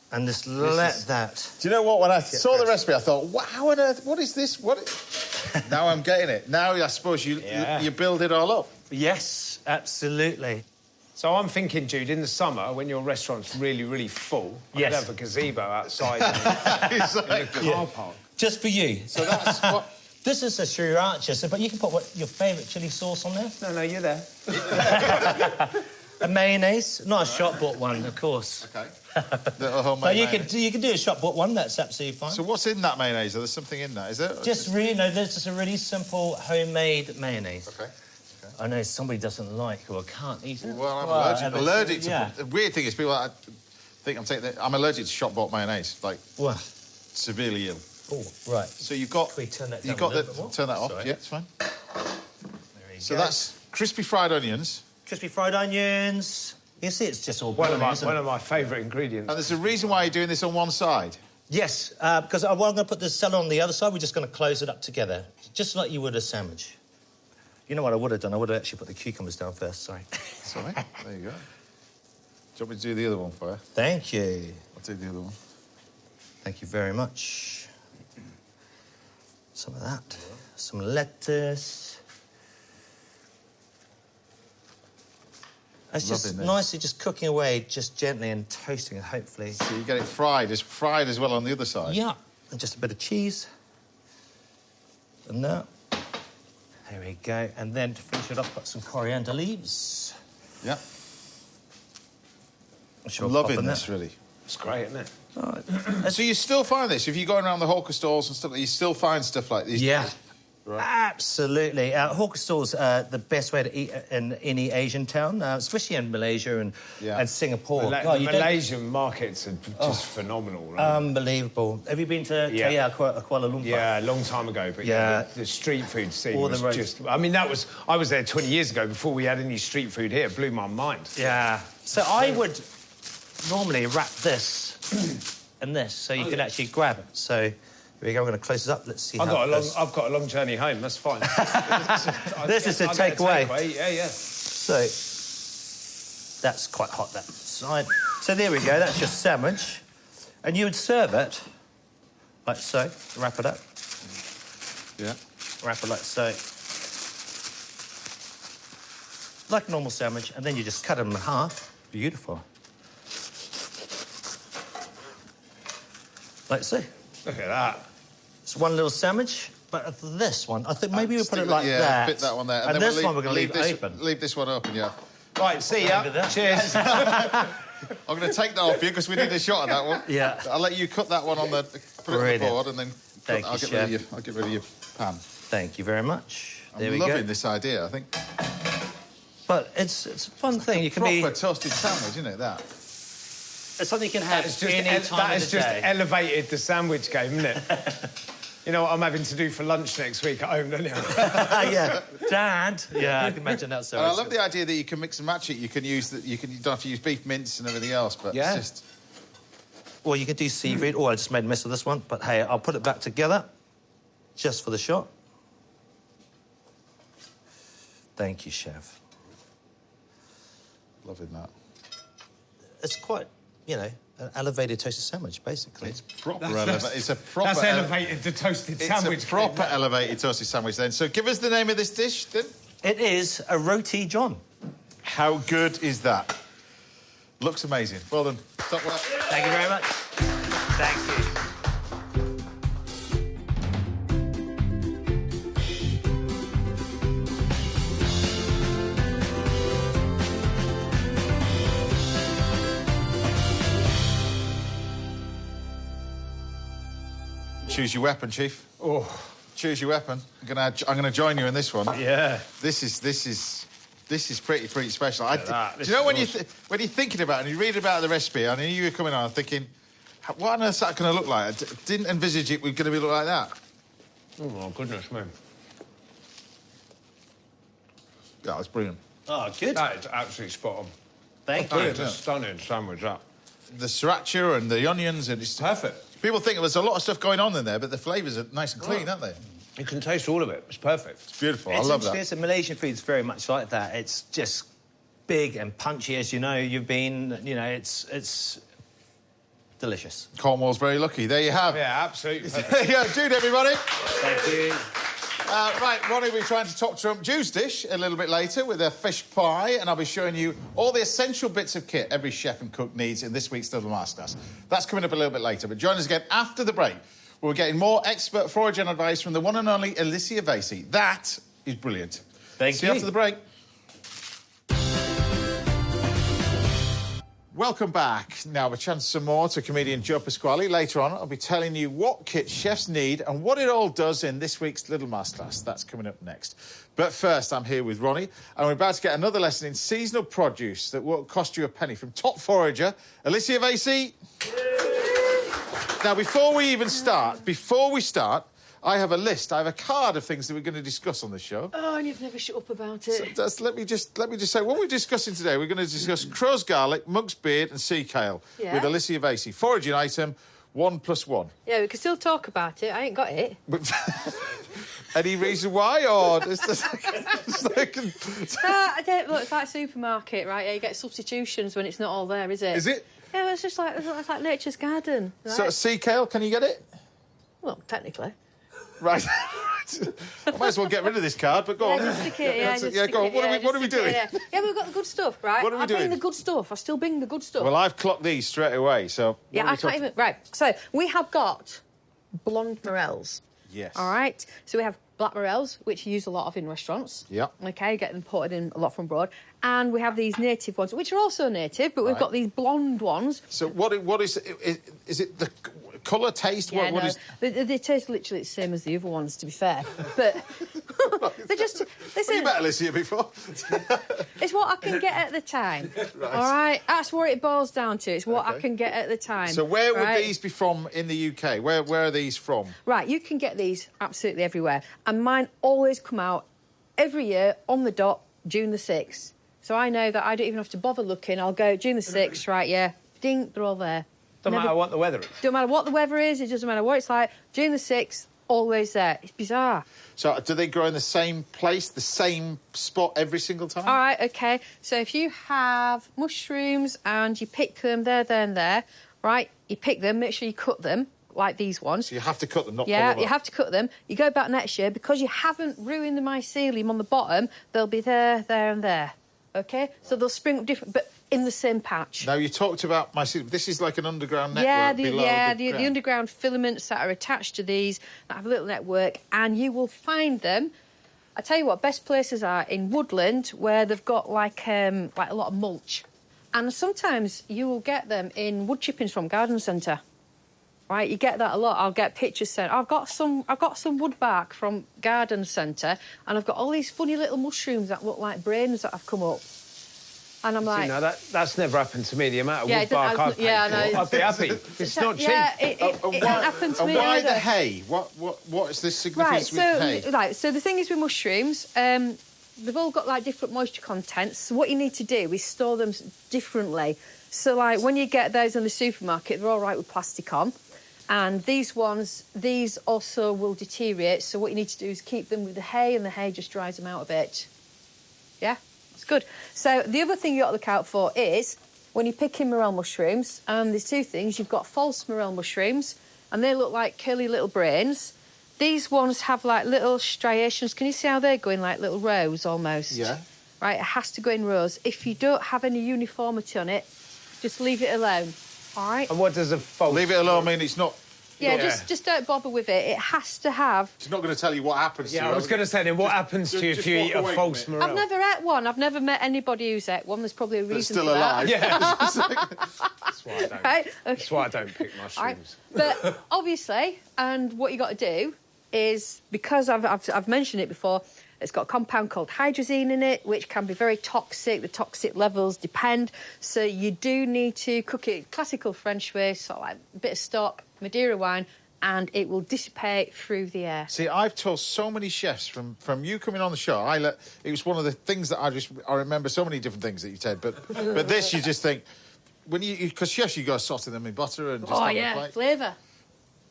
And just let that... Do you know what? When I saw the recipe, I thought, how on earth, what is this? Now I'm getting it. Now I suppose you build it all up. Yes, absolutely. So I'm thinking, Jude, in the summer, when your restaurant's really, really full, I could have a gazebo outside in the car park. Just for you. So that's what... This is a sriracha, but you can put your favourite chilli sauce on there. No, you're there. A mayonnaise, not a shop-bought one, of course. OK. Little homemade mayonnaise. You can do a shop-bought one, that's absolutely fine. So what's in that mayonnaise? There's something in that, is there? Just really, no, this is a really simple homemade mayonnaise. OK. I know somebody doesn't like or can't eat it. Well, I'm allergic to... Yeah. The weird thing is people think I'm allergic to shop-bought mayonnaise, like, severely ill. Oh, right. So you've got... Can we turn that down you've got a little bit more? Turn that off, Sorry. yeah, it's fine. There we So go. that's crispy fried onions. Crispy fried onions. You see, it's just all one of brilliant, my favourite ingredients. And there's a reason why you're doing this on one side. Yes, because I'm going to put the celery on the other side. We're just going to close it up together, just like you would a sandwich. You know what I would have done? I would have actually put the cucumbers down first. Sorry. Sorry. There you go. Do you want me to do the other one for you? Thank you. I'll do the other one. Thank you very much. Some of that. Some lettuce. It's just nicely just cooking away, just gently and toasting it, hopefully. So you get it fried as well on the other side? Yeah. And just a bit of cheese. And that. There we go. And then to finish it off, got some coriander leaves. Yeah. I'm loving this, really. It's great, isn't it? Oh, so you still find this? If you're going around the hawker stalls and stuff, you still find stuff like these? Yeah. Right. Absolutely. Hawker stalls are the best way to eat in any Asian town, especially in Malaysia and Singapore. Malaysian markets are just phenomenal, right? Unbelievable. Have you been to KL, Kuala Lumpur? Yeah, a long time ago. But the street food scene was just... I mean, I was there 20 years ago before we had any street food here. It blew my mind. Yeah. So I would normally wrap this in this so you can actually grab it. So... Here we go, I'm going to close it up. Let's see I've got a long journey home, that's fine. This is a takeaway. Yeah. So, that's quite hot, that side. So there we go, that's your sandwich. And you would serve it like so. Wrap it up. Yeah. Wrap it like so. Like a normal sandwich, and then you just cut them in half. Beautiful. Like so. Look at that. It's one little sandwich, but this one, I think maybe we'll put it like that. Fit that one there. And this one we're going to leave open. Leave this one open, yeah. Right, see ya. Cheers. I'm going to take that off you because we need a shot of that one. Yeah. I'll let you cut that one on the... Put it on the board and then... I'll get rid of your pan. Thank you very much. There we go. I'm go. loving this idea, I think. But it's a fun thing. You can be... proper toasted sandwich, isn't it, that? It's something you can have any time of the day. That has just elevated the sandwich game, isn't it? You know what I'm having to do for lunch next week at home, don't you? Yeah. Dad. Yeah, I can imagine that. So I love the idea that you can mix and match it. You can use you don't have to use beef mince and everything else, but it's just... Well, you could do seafood. Oh, I just made a mess of this one. But, hey, I'll put it back together just for the shot. Thank you, Chef. Loving that. It's quite, an elevated toasted sandwich, basically. It's proper elevated. It's a proper... That's elevated the toasted sandwich. It's a proper elevated toasted sandwich, then. So give us the name of this dish, then. It is a Roti John. How good is that? Looks amazing. Well done. Stop work. Thank you very much. Thank you. Choose your weapon, Chief. Oh. Choose your weapon. I'm gonna join you in this one. Yeah. This is pretty special. Do you know when you're thinking about it and you read about the recipe, I knew you were coming on thinking, what on earth is that going to look like? I didn't envisage it was going to look like that. Oh, my goodness, man. That was brilliant. Oh, good. That is absolutely spot on. Thank you. It's a stunning sandwich, that. The sriracha and the onions and it's perfect. People think there's a lot of stuff going on in there, but the flavours are nice and clean, aren't they? You can taste all of it. It's perfect. It's beautiful. I love that. It's Malaysian food's very much like that. It's just big and punchy, as you know. You've been, you know, it's delicious. Cornwall's very lucky. There you have. Yeah, absolutely. There you go, Jude, everybody. Thank you. Right, Ronnie will be trying to top trump Jude's dish a little bit later with a fish pie, and I'll be showing you all the essential bits of kit every chef and cook needs in this week's Little Masterclass. That's coming up a little bit later, but join us again after the break. We're getting more expert forager advice from the one and only Alicia Vasey. That is brilliant. Thank you. See you after the break. Welcome back. Now, a chance some more to comedian Joe Pasquale. Later on, I'll be telling you what kit chefs need and what it all does in this week's Little Masterclass. That's coming up next. But first, I'm here with Ronnie, and we're about to get another lesson in seasonal produce that won't cost you a penny from top forager, Alicia Vasey. Now, before we start, I have a list. I have a card of things that we're going to discuss on the show. Oh, and you've never shut up about it. So let me just say what we're discussing today. We're going to discuss crow's garlic, monk's beard, and sea kale with Alicia Vasey. Foraging item 1+1. Yeah, we can still talk about it. I ain't got it. But any reason why, or I don't look. It's like supermarket, right? Yeah, you get substitutions when it's not all there, is it? Is it? Yeah, it's just like nature's garden. Right? So sea kale, can you get it? Well, technically. Right. I might as well get rid of this card, but go on. Just stick it, go on. What are we doing? Yeah, we've got the good stuff, right? What are we doing? I bring the good stuff. I still bring the good stuff. Well, I've clocked these straight away, so... Yeah, I can't even... Right, so we have got blonde morels. Yes. All right? So we have black morels, which you use a lot of in restaurants. Yeah. OK, get them imported in a lot from abroad. And we have these native ones, which are also native, but we've got these blonde ones. So what is it the colour, taste? Yeah, what no, is... They taste literally the same as the other ones, to be fair. But they're just... Listen, you met Alicia before. It's what I can get at the time. Right. All right? That's what it boils down to. It's what I can get at the time. So where would these be from in the UK? Where are these from? Right, you can get these absolutely everywhere. And mine always come out every year on the dot, June the 6th. So I know that I don't even have to bother looking. I'll go June the 6th, right, yeah. Ding, they're all there. Doesn't matter what the weather is. Don't matter what the weather is. It doesn't matter what it's like. June the 6th, always there. It's bizarre. So do they grow in the same place, the same spot every single time? All right, OK. So if you have mushrooms and you pick them there, and there, right, you pick them, make sure you cut them, like these ones. So you have to cut them, not pull Yeah, them you up. have to cut them. You go back next year, because you haven't ruined the mycelium on the bottom, they'll be there, and there. OK? So they'll spring up different, but in the same patch. Now, you talked about mycelium. This is like an underground network below the underground filaments that are attached to these that have a little network, and you will find them. I tell you what, best places are in woodland where they've got like a lot of mulch, and sometimes you will get them in wood chippings from garden centre. Right, you get that a lot. I'll get pictures sent. I've got some wood bark from garden centre, and I've got all these funny little mushrooms that look like brains that have come up. And I'm like... No, that's never happened to me. The amount of wood bark I've paid for, I'd be happy. It's not cheap. Yeah, it hasn't happened to me And why either. the hay? What is the significance with hay? Right, so the thing is with mushrooms, they've all got, like, different moisture contents. So what you need to do is store them differently. So, like, when you get those in the supermarket, they're all right with plastic on. And these ones, these also will deteriorate. So what you need to do is keep them with the hay, and the hay just dries them out a bit. Yeah? It's good. So the other thing you got to look out for is when you're picking morel mushrooms, and there's two things. You've got false morel mushrooms, and they look like curly little brains. These ones have, like, little striations. Can you see how they're going, like little rows almost? Yeah. Right, it has to go in rows. If you don't have any uniformity on it, just leave it alone. All right? And what does a false... Leave it alone, I mean, it's not... Yeah, just don't bother with it. It has to have... She's not going to tell you what happens to you. Yeah, I was going to say, then what happens to you if you eat a false morel? I've never ate one. I've never met anybody who's ate one. There's probably a reason still for alive. that. Yeah. That's why. Right? That's why I don't pick mushrooms. Right. But obviously, and what you got to do is, because I've mentioned it before, it's got a compound called hydrazine in it, which can be very toxic. The toxic levels depend. So you do need to cook it classical French way, sort of like a bit of stock, Madeira wine, and it will dissipate through the air. See, I've told so many chefs from you coming on the show. It was one of the things that I remember so many different things that you said, but this you just think when because chefs you got to saute them in butter and just have a plate. Flavour.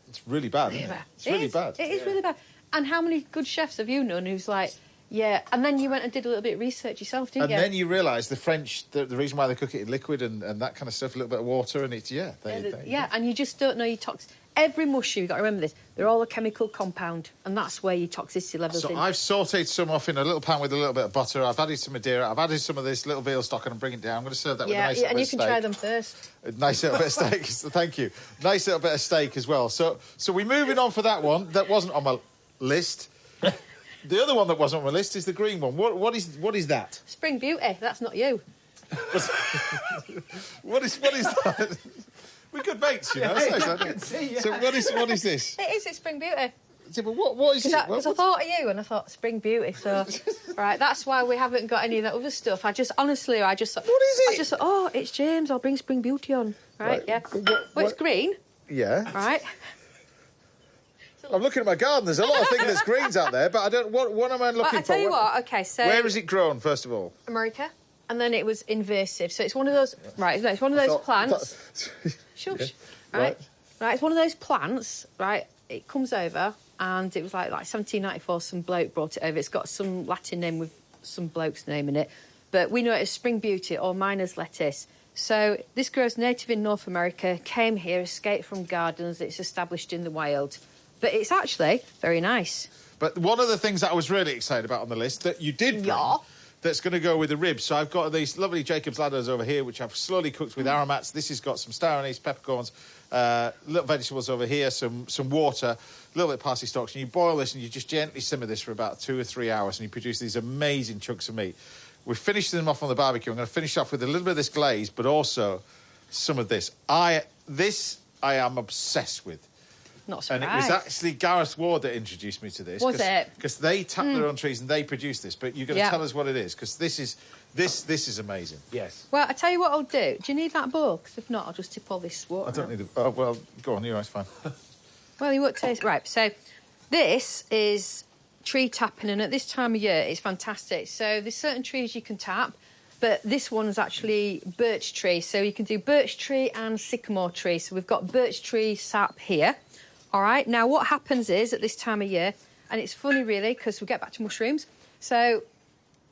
It's really bad. Isn't it? It's really bad. It is really bad. And how many good chefs have you known who's like, yeah, and then you went and did a little bit of research yourself, didn't you? And then you realise the French, the reason why they cook it in liquid and that kind of stuff, a little bit of water, and it's and you just don't know your tox. Every mushroom, you've got to remember this, they're all a chemical compound, and that's where your toxicity levels So in. I've sautéed some off in a little pan with a little bit of butter. I've added some Madeira. I've added some of this little veal stock and I'm bringing it down. I'm going to serve that with a nice little bit of steak. And you can try them first. A nice little bit of steak. Thank you. Nice little bit of steak as well. So we're moving on for that one. That wasn't on my list. The other one that wasn't on my list is the green one. What is that? Spring Beauty. That's not you. What is that? We're good mates, you know. So what is this? It's Spring Beauty. Yeah, but what is it? Because I thought of you and I thought Spring Beauty. So, right, that's why we haven't got any of that other stuff. I just thought, what is it? I just thought, oh, it's James. I'll bring Spring Beauty on. Right, yeah. It's green. Yeah. Right. I'm looking at my garden. There's a lot of things that's greens out there, but I don't. What am I looking for? I tell you what. Okay, so where is it grown? First of all, America, and then it was invasive. So it's one of those. Right, it's one of those plants. Shush. Right. It's one of those plants. Right. It comes over, and it was like 1794. Some bloke brought it over. It's got some Latin name with some bloke's name in it, but we know it as Spring Beauty or miner's lettuce. So this grows native in North America. Came here, escaped from gardens. It's established in the wild. But it's actually very nice. But one of the things that I was really excited about on the list that you did bring, that's going to go with the ribs. So I've got these lovely Jacob's ladders over here, which I've slowly cooked with aromats. This has got some star anise, peppercorns, little vegetables over here, some water, a little bit of parsley stalks, and you boil this and you just gently simmer this for about 2 or 3 hours, and you produce these amazing chunks of meat. We've finished them off on the barbecue. I'm going to finish off with a little bit of this glaze, but also some of this. I am obsessed with. Not surprised. And it was actually Gareth Ward that introduced me to this. Was it? Because they tap their own trees and they produce this. But you're going to tell us what it is, because this is amazing. Yes. Well, I tell you what I'll do. Do you need that bowl? Because if not, I'll just tip all this water. I don't need the... Oh, well, go on. You're right, it's fine. Well, you won't taste... Right, so this is tree tapping, and at this time of year, it's fantastic. So there's certain trees you can tap, but this one's actually birch tree. So you can do birch tree and sycamore tree. So we've got birch tree sap here. All right, now what happens is at this time of year, and it's funny really because we'll get back to mushrooms. So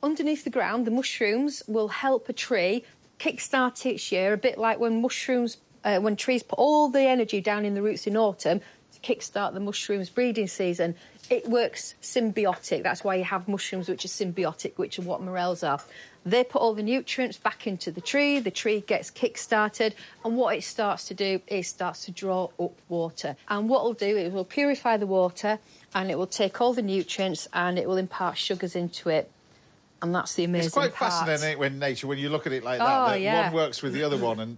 underneath the ground, the mushrooms will help a tree kickstart its year, a bit like when when trees put all the energy down in the roots in autumn to kickstart the mushrooms breeding season. It works symbiotic. That's why you have mushrooms which are symbiotic, which are what morels are. They put all the nutrients back into the tree gets kick-started, and what it starts to do is starts to draw up water. And what it'll do is it will purify the water, and it will take all the nutrients, and it will impart sugars into it. And that's the amazing part. It's quite fascinating when nature, when you look at it like that, one works with the other one, and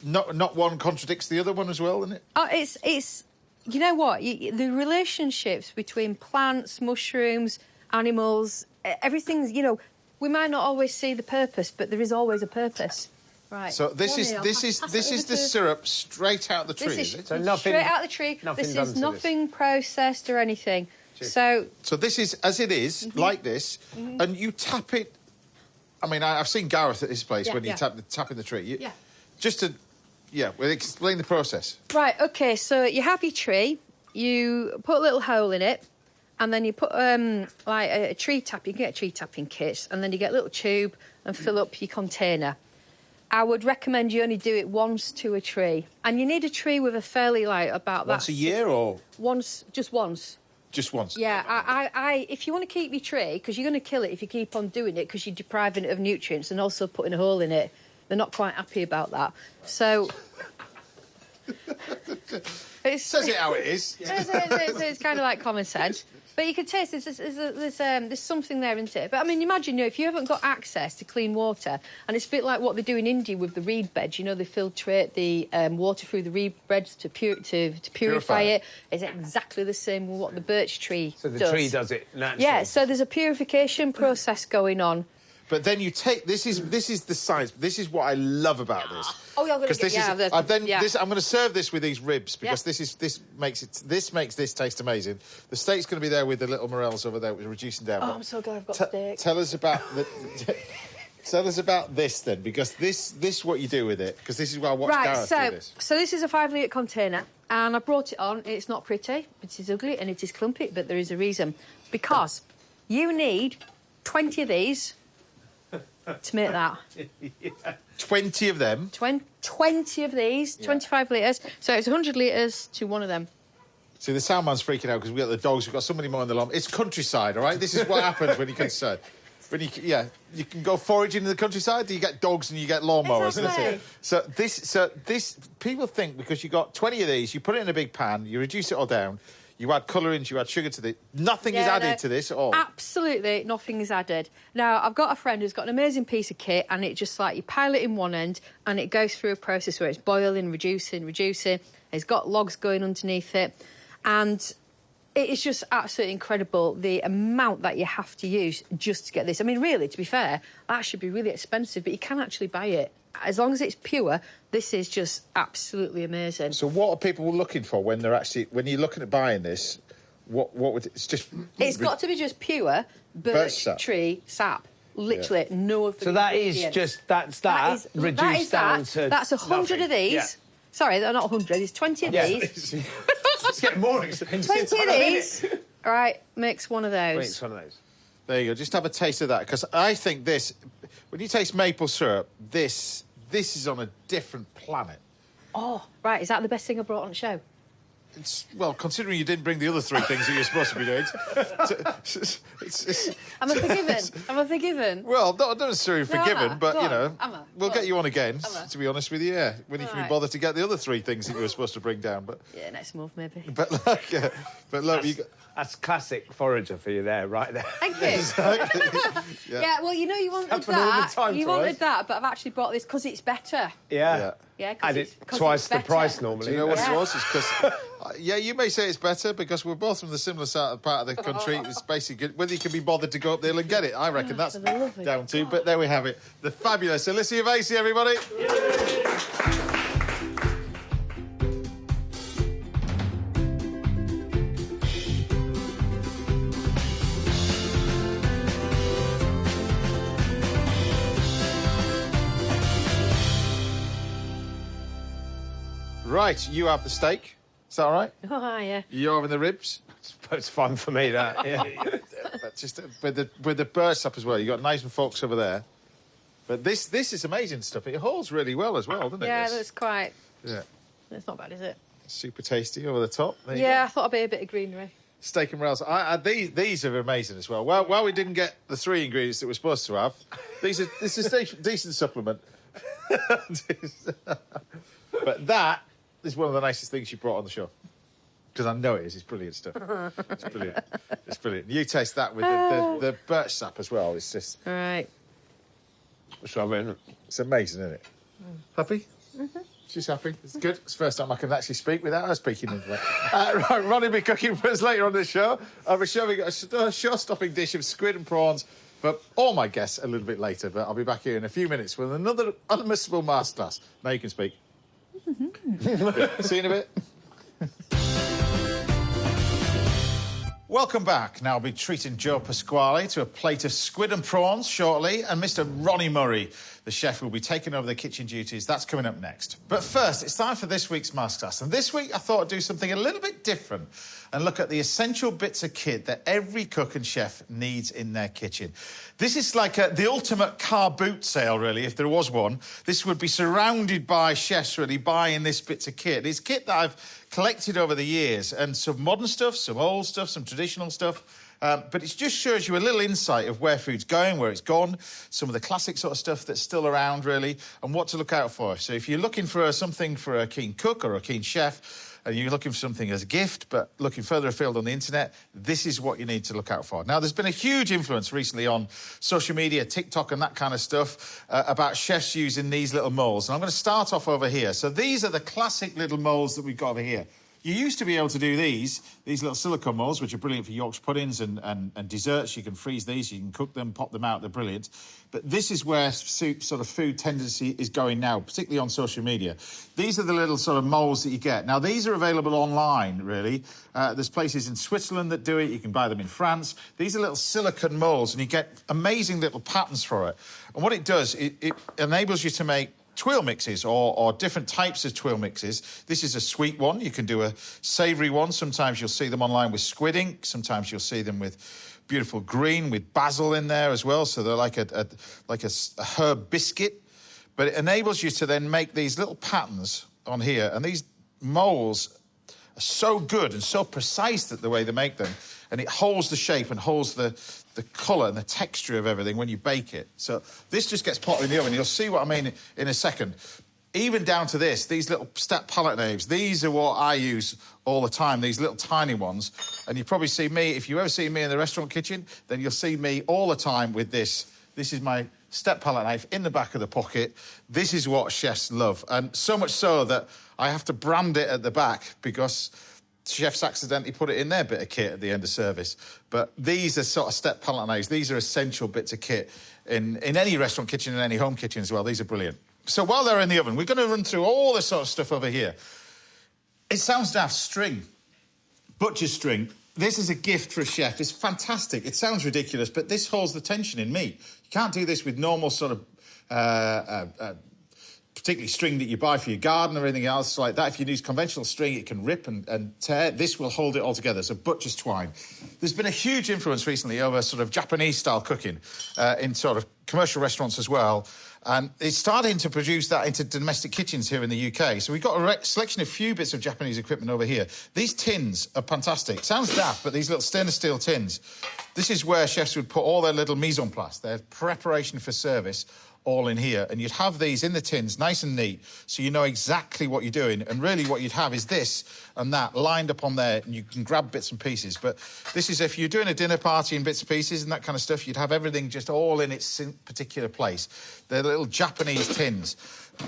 not one contradicts the other one as well, isn't it? Oh, it's you know what? The relationships between plants, mushrooms, animals, everything's, we might not always see the purpose, but there is always a purpose. Right. So this is the syrup straight out the tree, is it? So nothing, straight out the tree. This is nothing processed or anything. So this is as it is, like this, and you tap it. I mean, I've seen Gareth at his place when you tapping the tree. Well, explain the process. Right, OK, so you have your tree, you put a little hole in it, and then you put, like, a tree tap. You can get tree tapping kits, and then you get a little tube and fill up your container. I would recommend you only do it once to a tree. And you need a tree with a fairly, about that... Once a year, or...? Just once. Just once? Yeah, if you want to keep your tree, because you're going to kill it if you keep on doing it, because you're depriving it of nutrients and also putting a hole in it. They're not quite happy about that. So... It says it how it is. It's kind of like common sense. But you can taste there's something there, isn't it? But I mean, imagine if you haven't got access to clean water, and it's a bit like what they do in India with the reed beds. You know, they filtrate the water through the reed beds to purify it. It's exactly the same with what the birch tree does. So the tree does it naturally. Yeah. So there's a purification process going on. But then you take this is the science. This is what I love about this. Oh, yeah, I'm going to I'm going to serve this with these ribs because this makes this taste amazing. The steak's going to be there with the little morels over there, reducing down. Oh, I'm so glad I've got steak. Tell us about tell us about this then, because this what you do with it, because this is why I watched Gareth do this. So this is a 5-litre container, and I brought it on. It's not pretty, it is ugly, and it is clumpy, but there is a reason. Because you need 20 of these to make that. 20 of them? 20 of these, 25 litres. So it's 100 litres to one of them. See, the sound man's freaking out because we've got the dogs, we've got somebody mowing the lawn. It's countryside, all right? This is what happens when you concern. You can go foraging in the countryside, you get dogs and you get lawnmowers. Exactly. So this, people think because you got 20 of these, you put it in a big pan, you reduce it all down, you add colourings, you add sugar to this. Nothing is added to this at all. Absolutely, nothing is added. Now, I've got a friend who's got an amazing piece of kit, and it just like you pile it in one end, and it goes through a process where it's boiling, reducing. It's got logs going underneath it, and it is just absolutely incredible the amount that you have to use just to get this. I mean, really, to be fair, that should be really expensive, but you can actually buy it. As long as it's pure, this is just absolutely amazing. So what are people looking for when you're looking at buying this? What would it's just? It's got to be just pure birch tree sap. Literally, no of the. So that is just that's reduced down to. That's 100 of these. Yeah. Sorry, they're not 100. There's 20 of these. It's getting more expensive. 20 of these. All right, mix one of those. Mix one of those. There you go. Just have a taste of that, because I think this, when you taste maple syrup, this is on a different planet. Oh, right. Is that the best thing I brought on the show? Well, considering you didn't bring the other 3 things that you're supposed to be doing. Am I forgiven? Am I forgiven? Well, not necessarily forgiven, but, we'll get you on again, to be honest with you, when you can be bothered to get the other 3 things that you were supposed to bring down. But yeah, next month, maybe. But look, that's classic forager for you there, right there. Thank you. Exactly. Yeah, well, you wanted that. You wanted that, but I've actually brought this because it's better. Yeah. Yeah, and it's twice the price normally. Do you know what it was? It's because, you may say it's better because we're both from the similar part of the country. It's basically good. Whether you can be bothered to go up there and get it, I reckon that's down to. But there we have it. The fabulous Alicia Vasey, everybody. Right, you have the steak. Is that all right? Oh, yeah. You're having the ribs. It's fun for me, that. Yeah. But just with the burst up as well. You got knives and forks over there. But this is amazing stuff. It holds really well as well, doesn't it? Yeah, that's quite. Yeah. It's not bad, is it? Super tasty over the top. There you go. I thought I'd be a bit of greenery. Steak and rails. These are amazing as well. While we didn't get the 3 ingredients that we're supposed to have, this is a decent supplement. But that is one of the nicest things you brought on the show. Because I know it is. It's brilliant stuff. It's brilliant. It's brilliant. You taste that with the birch sap as well. It's just... All right. It's amazing, isn't it? Happy? Mm-hmm. She's happy. It's good. It's the first time I can actually speak without her speaking into it. Right, Ronnie will be cooking for us later on the show. I'll be showing a show-stopping dish of squid and prawns for all my guests a little bit later. But I'll be back here in a few minutes with another unmissable masterclass. Now you can speak. See you in a bit. Welcome back. Now I'll be treating Joe Pasquale to a plate of squid and prawns shortly, and Mr. Ronnie Murray, the chef, will be taking over the kitchen duties. That's coming up next. But first, it's time for this week's masterclass. And this week, I thought I'd do something a little bit different and look at the essential bits of kit that every cook and chef needs in their kitchen. This is like the ultimate car boot sale, really, if there was one. This would be surrounded by chefs, really, buying this bits of kit. It's kit that I've collected over the years, and some modern stuff, some old stuff, some traditional stuff. But it just shows you a little insight of where food's going, where it's gone, some of the classic sort of stuff that's still around, really, and what to look out for. So if you're looking for something for a keen cook or a keen chef, and you're looking for something as a gift, but looking further afield on the internet, this is what you need to look out for. Now, there's been a huge influence recently on social media, TikTok and that kind of stuff, about chefs using these little moulds. And I'm going to start off over here. So these are the classic little moulds that we've got over here. You used to be able to do these little silicone moulds, which are brilliant for Yorkshire puddings and desserts. You can freeze these, you can cook them, pop them out, they're brilliant. But this is where soup sort of food tendency is going now, particularly on social media. These are the little sort of moulds that you get. Now, these are available online, really. There's places in Switzerland that do it. You can buy them in France. These are little silicone moulds, and you get amazing little patterns for it. And what it does, it enables you to make tuile mixes or different types of tuile mixes. This is a sweet one. You can do a savoury one. Sometimes you'll see them online with squid ink. Sometimes you'll see them with beautiful green with basil in there as well. So they're like a herb biscuit. But it enables you to then make these little patterns on here. And these moulds are so good and so precise that the way they make them. And it holds the shape and holds the colour and the texture of everything when you bake it. So this just gets potted in the oven. You'll see what I mean in a second. Even down to this, these little step palette knives, these are what I use all the time, these little tiny ones. And you probably see me, if you ever see me in the restaurant kitchen, then you'll see me all the time with this. This is my step palette knife in the back of the pocket. This is what chefs love. And so much so that I have to brand it at the back because chefs accidentally put it in their bit of kit at the end of service. But these are sort of step palette knives. These are essential bits of kit in any restaurant kitchen and any home kitchen as well. These are brilliant. So while they're in the oven, we're going to run through all this sort of stuff over here. It sounds daft, string. Butcher's string. This is a gift for a chef. It's fantastic. It sounds ridiculous, but this holds the tension in meat. You can't do this with normal sort of particularly string that you buy for your garden or anything else like that. If you use conventional string, it can rip and tear. This will hold it all together. So butcher's twine. There's been a huge influence recently over sort of Japanese-style cooking in sort of commercial restaurants as well. And it's starting to produce that into domestic kitchens here in the UK. So we've got a selection of few bits of Japanese equipment over here. These tins are fantastic. Sounds daft, but these little stainless steel tins, this is where chefs would put all their little mise en place, their preparation for service, all in here. And you'd have these in the tins, nice and neat, so you know exactly what you're doing. And really what you'd have is this and that lined up on there, and you can grab bits and pieces. But this is if you're doing a dinner party in bits and pieces and that kind of stuff, you'd have everything just all in its particular place. They're little Japanese tins.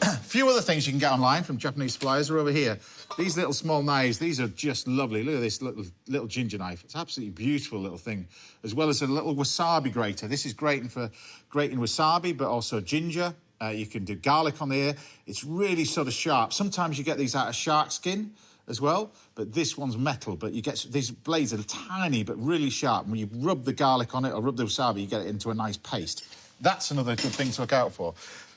A few other things you can get online from Japanese suppliers are over here. These little small knives, these are just lovely. Look at this little ginger knife. It's absolutely beautiful little thing. As well as a little wasabi grater. This is great for grating wasabi, but also ginger. You can do garlic on there. It's really sort of sharp. Sometimes you get these out of shark skin as well, but this one's metal. But you get these blades are tiny but really sharp. When you rub the garlic on it or rub the wasabi, you get it into a nice paste. That's another good thing to look out for.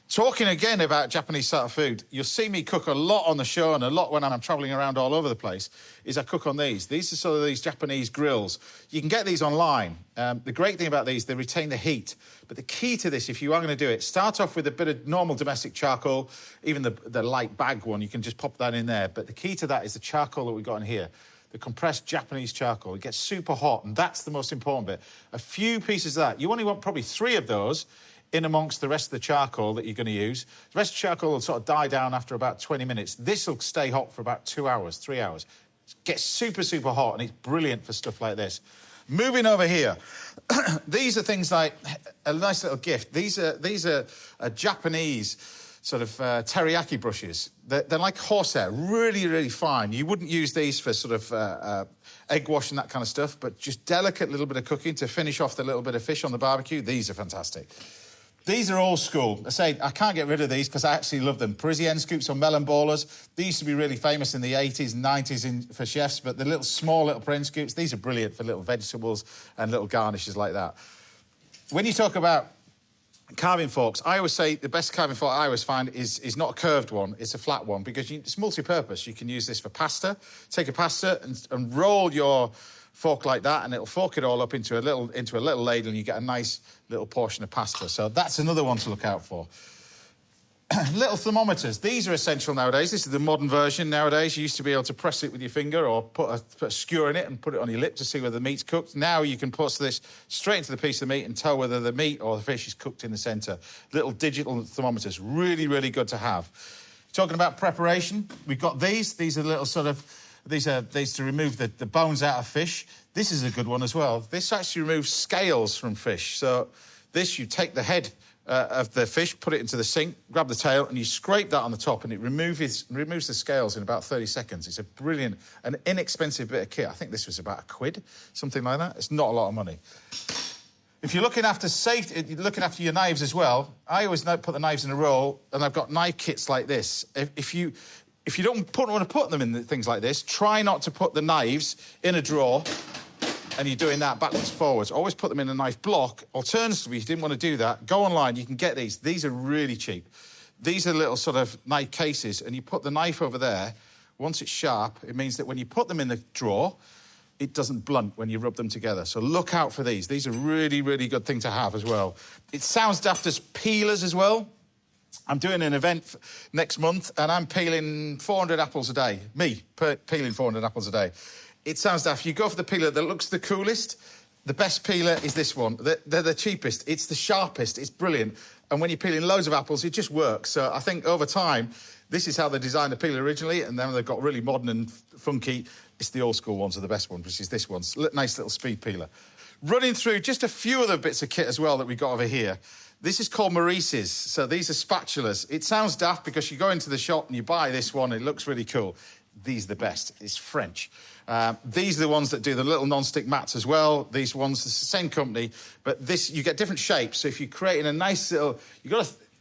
Talking again about Japanese-style food, you'll see me cook a lot on the show and a lot when I'm travelling around all over the place, is I cook on these. These are sort of these Japanese grills. You can get these online. The great thing about these, they retain the heat. But the key to this, if you are going to do it, start off with a bit of normal domestic charcoal, even the light bag one, you can just pop that in there. But the key to that is the charcoal that we've got in here. The compressed Japanese charcoal. It gets super hot, and that's the most important bit. A few pieces of that. You only want probably 3 of those in amongst the rest of the charcoal that you're going to use. The rest of the charcoal will sort of die down after about 20 minutes. This will stay hot for about 2 hours, 3 hours. It gets super, super hot, and it's brilliant for stuff like this. Moving over here, these are things like a nice little gift. These are Japanese sort of teriyaki brushes. They're like horsehair, really, really fine. You wouldn't use these for sort of egg wash and that kind of stuff, but just delicate little bit of cooking to finish off the little bit of fish on the barbecue. These are fantastic. These are old school. I say I can't get rid of these because I actually love them. Parisienne scoops or melon ballers. These used to be really famous in the 80s and 90s for chefs, but the little small little Parisienne scoops, these are brilliant for little vegetables and little garnishes like that. When you talk about carving forks, I always say the best carving fork I always find is not a curved one, it's a flat one, because it's multi-purpose. You can use this for pasta. Take a pasta and roll your fork like that, and it'll fork it all up into a little ladle, and you get a nice little portion of pasta. So that's another one to look out for. Little thermometers. These are essential nowadays. This is the modern version nowadays. You used to be able to press it with your finger or put a skewer in it and put it on your lip to see whether the meat's cooked. Now you can put this straight into the piece of the meat and tell whether the meat or the fish is cooked in the centre. Little digital thermometers. Really, really good to have. Talking about preparation, we've got these. These are little sort of... These to remove the bones out of fish. This is a good one as well. This actually removes scales from fish. So this, you take the head of the fish, put it into the sink, grab the tail, and you scrape that on the top, and it removes the scales in about 30 seconds. It's a brilliant and inexpensive bit of kit. I think this was about £1, something like that. It's not a lot of money. If you're looking after safety, you're looking after your knives as well. I always put the knives in a roll, and I've got knife kits like this. If you don't want to put them in things like this, try not to put the knives in a drawer and you're doing that backwards, forwards. Always put them in a knife block. Alternatively, if you didn't want to do that, go online. You can get these. These are really cheap. These are little sort of knife cases, and you put the knife over there. Once it's sharp, it means that when you put them in the drawer, it doesn't blunt when you rub them together. So look out for these. These are really, really good thing to have as well. It sounds daft as peelers as well. I'm doing an event next month, and I'm peeling 400 apples a day. Peeling 400 apples a day. It sounds daft. You go for the peeler that looks the coolest. The best peeler is this one. They're the cheapest. It's the sharpest. It's brilliant. And when you're peeling loads of apples, it just works. So I think over time, this is how they designed the peeler originally, and then they've got really modern and funky. It's the old school ones are the best ones, which is this one. Nice little speed peeler. Running through just a few other bits of kit as well that we've got over here. This is called Maurice's. So these are spatulas. It sounds daft because you go into the shop and you buy this one. It looks really cool. These are the best. It's French. These are the ones that do the little non-stick mats as well. These ones, it's the same company, but this, you get different shapes. So if you're creating a nice little...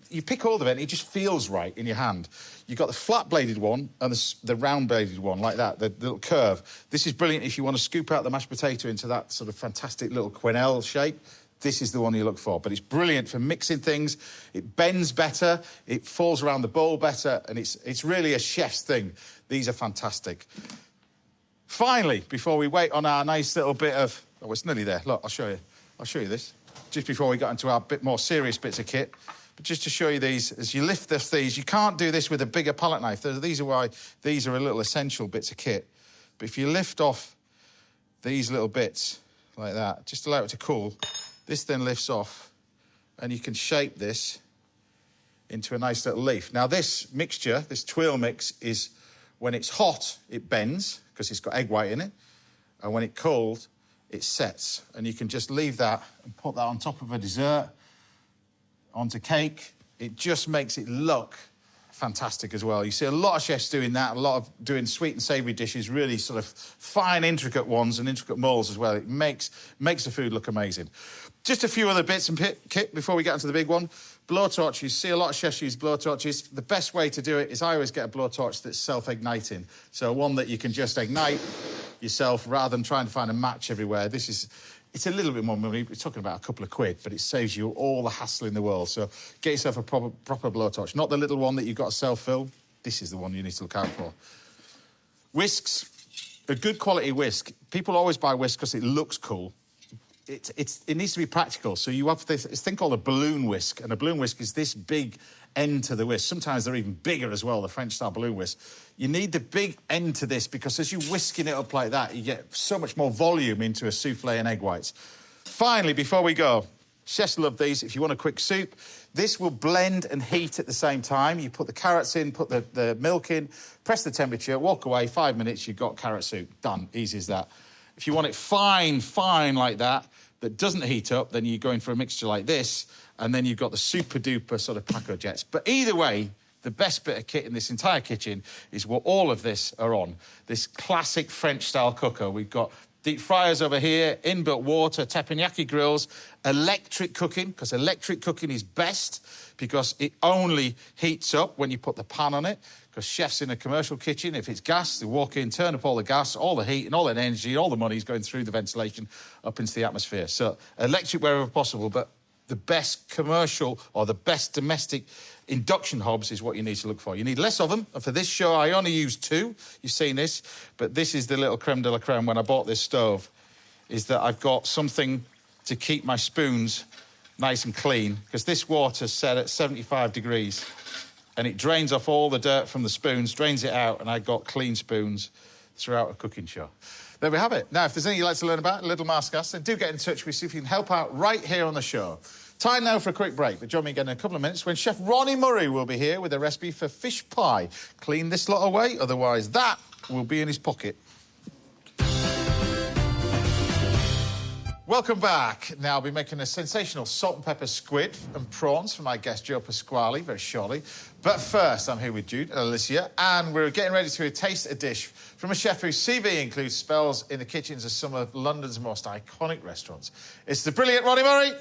You pick all of it and it just feels right in your hand. You've got the flat-bladed one and the round-bladed one, like that, the little curve. This is brilliant if you want to scoop out the mashed potato into that sort of fantastic little quenelle shape. This is the one you look for, but it's brilliant for mixing things. It bends better, it falls around the bowl better, and it's really a chef's thing. These are fantastic. Finally, before we wait on our nice little bit of... Oh, it's nearly there. Look, I'll show you. I'll show you this. Just before we got into our bit more serious bits of kit. But just to show you these, as you lift these, you can't do this with a bigger palette knife. These are why these are a little essential bits of kit. But if you lift off these little bits like that, just allow it to cool, this then lifts off, and you can shape this into a nice little leaf. Now, this mixture, this tuile mix, is when it's hot, it bends, because it's got egg white in it, and when it's cold, it sets. And you can just leave that and put that on top of a dessert, onto cake. It just makes it look fantastic as well. You see a lot of chefs doing that, a lot of doing sweet and savoury dishes, really sort of fine, intricate ones and intricate moulds as well. It makes the food look amazing. Just a few other bits and kit before we get into the big one. Blowtorch. You see a lot of chefs use blowtorches. The best way to do it is I always get a blowtorch that's self-igniting. So one that you can just ignite yourself rather than trying to find a match everywhere. It's a little bit more money. We're talking about a couple of quid, but it saves you all the hassle in the world. So get yourself a proper blowtorch. Not the little one that you've got to self-fill. This is the one you need to look out for. Whisks. A good quality whisk. People always buy whisk because it looks cool. It needs to be practical. So you have this thing called a balloon whisk, and a balloon whisk is this big end to the whisk. Sometimes they're even bigger as well, the French-style balloon whisk. You need the big end to this because as you're whisking it up like that, you get so much more volume into a soufflé and egg whites. Finally, before we go, chefs love these. If you want a quick soup, this will blend and heat at the same time. You put the carrots in, put the milk in, press the temperature, walk away, 5 minutes, you've got carrot soup. Done. Easy as that. If you want it fine like that doesn't heat up, then you're going for a mixture like this, and then you've got the super-duper sort of Paco Jets. But either way, the best bit of kit in this entire kitchen is what all of this are on. This classic French-style cooker. We've got deep fryers over here, inbuilt water, teppanyaki grills, electric cooking, because electric cooking is best because it only heats up when you put the pan on it. Because chefs in a commercial kitchen, if it's gas, they walk in, turn up all the gas, all the heat and all that energy, all the money is going through the ventilation up into the atmosphere. So electric wherever possible, but the best commercial or the best domestic induction hobs is what you need to look for. You need less of them. And for this show, I only used 2. You've seen this. But this is the little creme de la creme when I bought this stove, is that I've got something to keep my spoons nice and clean, because this water's set at 75 degrees. and it drains off all the dirt from the spoons, drains it out, and I got clean spoons throughout a cooking show. There we have it. Now, if there's anything you'd like to learn about Little Mascas, then do get in touch with us, see if you can help out right here on the show. Time now for a quick break, but join me again in a couple of minutes when Chef Ronnie Murray will be here with a recipe for fish pie. Clean this lot away, otherwise that will be in his pocket. Welcome back. Now, I'll be making a sensational salt and pepper squid and prawns for my guest, Joe Pasquale, very shortly. But first, I'm here with Jude and Alicia, and we're getting ready to taste a dish from a chef whose CV includes spells in the kitchens of some of London's most iconic restaurants. It's the brilliant Ronnie Murray.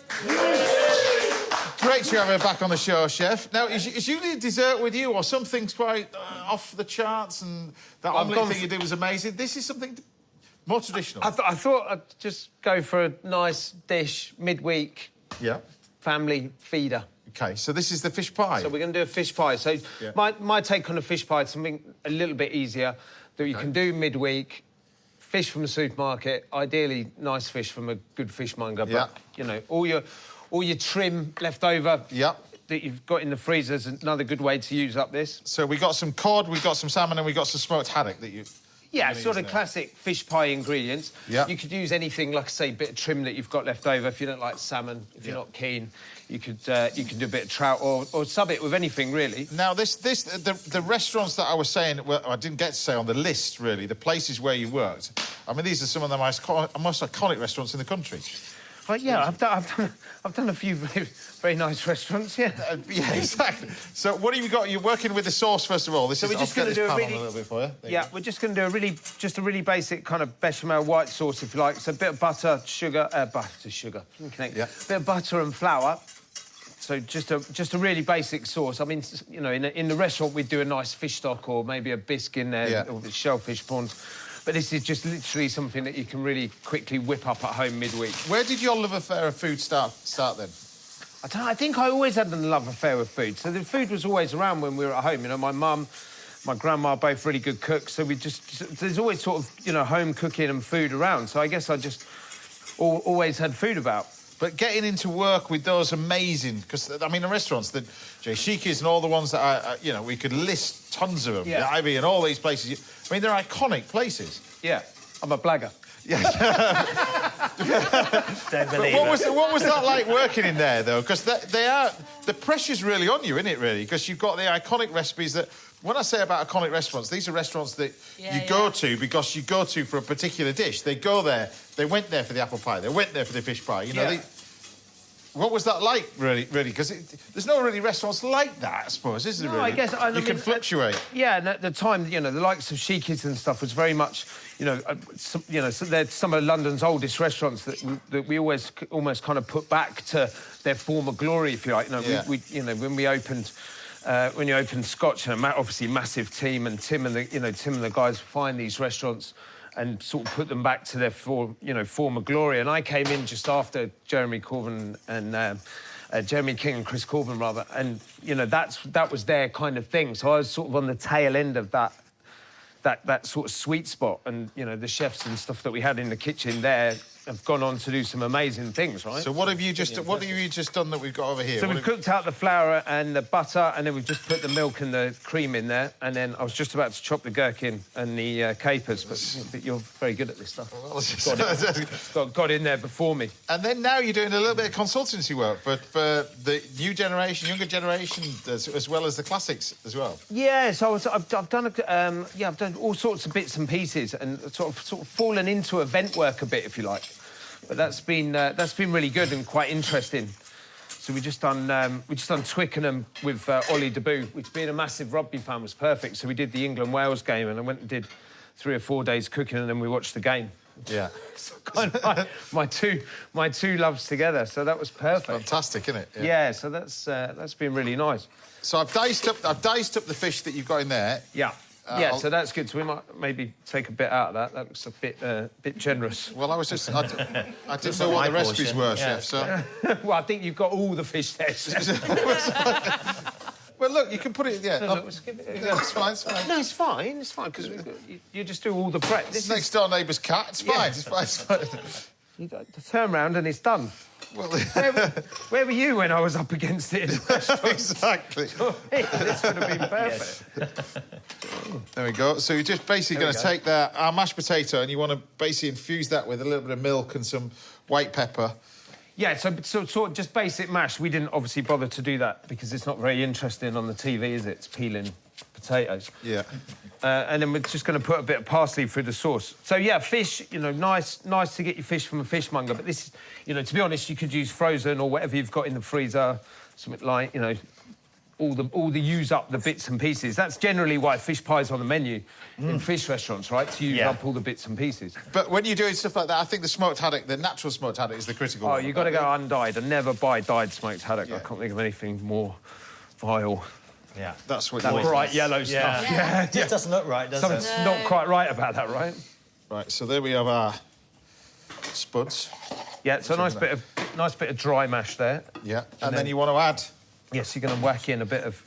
Great to have you back on the show, Chef. Now, is usually a dessert with you, or something's quite off the charts, and that omelette thing you did was amazing? This is something more traditional. I thought I'd just go for a nice dish midweek. Yeah. Family feeder. OK, so this is the fish pie. So we're going to do a fish pie. So my take on a fish pie is something a little bit easier that you can do midweek. Fish from a supermarket, ideally nice fish from a good fishmonger. But, you know, all your trim left over that you've got in the freezer is another good way to use up this. So we got some cod, we got some salmon, and we got some smoked haddock that you... Yeah, sort of classic fish pie ingredients. Yeah. You could use anything, like I say, a bit of trim that you've got left over. If you don't like salmon, if you're not keen, you could do a bit of trout or sub it with anything, really. Now, the restaurants that I was saying, well, I didn't get to say on the list, really, the places where you worked. I mean, these are some of the most iconic restaurants in the country. Well, yeah, I've done a few very nice restaurants, yeah. Yeah, exactly. So what have you got? You're working with the sauce, first of all. This so is... we're just going to do a little bit for you. We're just going to do a really basic kind of bechamel white sauce, if you like. So a bit of butter, sugar, a bit of butter and flour. So just a really basic sauce. I mean, you know, in the restaurant we'd do a nice fish stock or maybe a bisque in there, or shellfish prawns. But this is just literally something that you can really quickly whip up at home midweek. Where did your love affair of food start then? I don't know, I think I always had a love affair with food. So the food was always around when we were at home. You know, my mum, my grandma are both really good cooks, so there's always sort of, you know, home cooking and food around. So I guess I just always had food about. But getting into work with those amazing... Because, I mean, the restaurants, the Jay Sheiky's and all the ones that you know, we could list tons of them. Yeah. The Ivy and all these places. I mean, they're iconic places. Yeah, I'm a blagger. Yeah. Don't believe what was that like working in there, though? Because the pressure's really on you, isn't it, really? Because you've got the iconic recipes that... When I say about iconic restaurants, these are restaurants that you go to because you go to for a particular dish. They go there. They went there for the apple pie. They went there for the fish pie. You know, what was that like, really? Because there's no really restaurants like that, I suppose, is there? No, really? I guess you can fluctuate. Yeah, and at the time, you know, the likes of Sheiky's and stuff was very much, so they're some of London's oldest restaurants that we always almost kind of put back to their former glory, if you like. You know, when we opened. When you open Scotch, obviously massive team, and Tim and the guys find these restaurants and sort of put them back to their former glory. And I came in just after Jeremy Corbyn and Jeremy King and Chris Corbyn, rather, and you know that was their kind of thing. So I was sort of on the tail end of that sort of sweet spot, and you know the chefs and stuff that we had in the kitchen there have gone on to do some amazing things, right? So what have you just done that we've got over here? So we've cooked out the flour and the butter, and then we've just put the milk and the cream in there, and then I was just about to chop the gherkin and the capers, but you're very good at this stuff. Got in there before me. And then now you're doing a little bit of consultancy work for the new generation, younger generation, as well as the classics as well. Yeah, so I've done all sorts of bits and pieces, and sort of fallen into event work a bit, if you like. But that's been really good and quite interesting. So we just done Twickenham with Ollie Deboo, which, being a massive rugby fan, was perfect. So we did the England-Wales game, and I went and did 3 or 4 days cooking, and then we watched the game. Yeah. So kind of my two loves together. So that was perfect. Fantastic, isn't it? Yeah. So that's been really nice. So I've diced up the fish that you've got in there. Yeah. So that's good. So we might maybe take a bit out of that. That looks a bit generous. Well, I didn't know what the recipes were, Chef, so... Well, I think you've got all the fish there. Well, look, you can put it... Yeah, it's fine. No, it's fine. It's fine, because you just do all the prep. This next door neighbour's cat. It's fine. It's fine. You turn round and it's done. Well, where were you when I was up against it in the restaurant? Exactly. This would have been perfect. Yes. There we go. So you're just basically going to take our mashed potato and you want to basically infuse that with a little bit of milk and some white pepper. Yeah, so just basic mash. We didn't obviously bother to do that because it's not very interesting on the TV, is it? It's peeling potatoes. Yeah. And then we're just going to put a bit of parsley through the sauce. So, yeah, fish, you know, nice to get your fish from a fishmonger. But this, you know, to be honest, you could use frozen or whatever you've got in the freezer, something like, you know, all the use up the bits and pieces. That's generally why fish pie's on the menu in fish restaurants, right? To use up all the bits and pieces. But when you're doing stuff like that, I think the smoked haddock, the natural smoked haddock, is the critical one. Oh, you've got to go undyed and never buy dyed smoked haddock. Yeah. I can't think of anything more vile. Yeah. That's what that bright yellow stuff. Yeah. It just doesn't look right, does it? Something's not quite right about that, right? Right, so there we have our spuds. Yeah, so a nice bit of dry mash there. Yeah, and then you want to add... Yes, you're going to whack in a bit of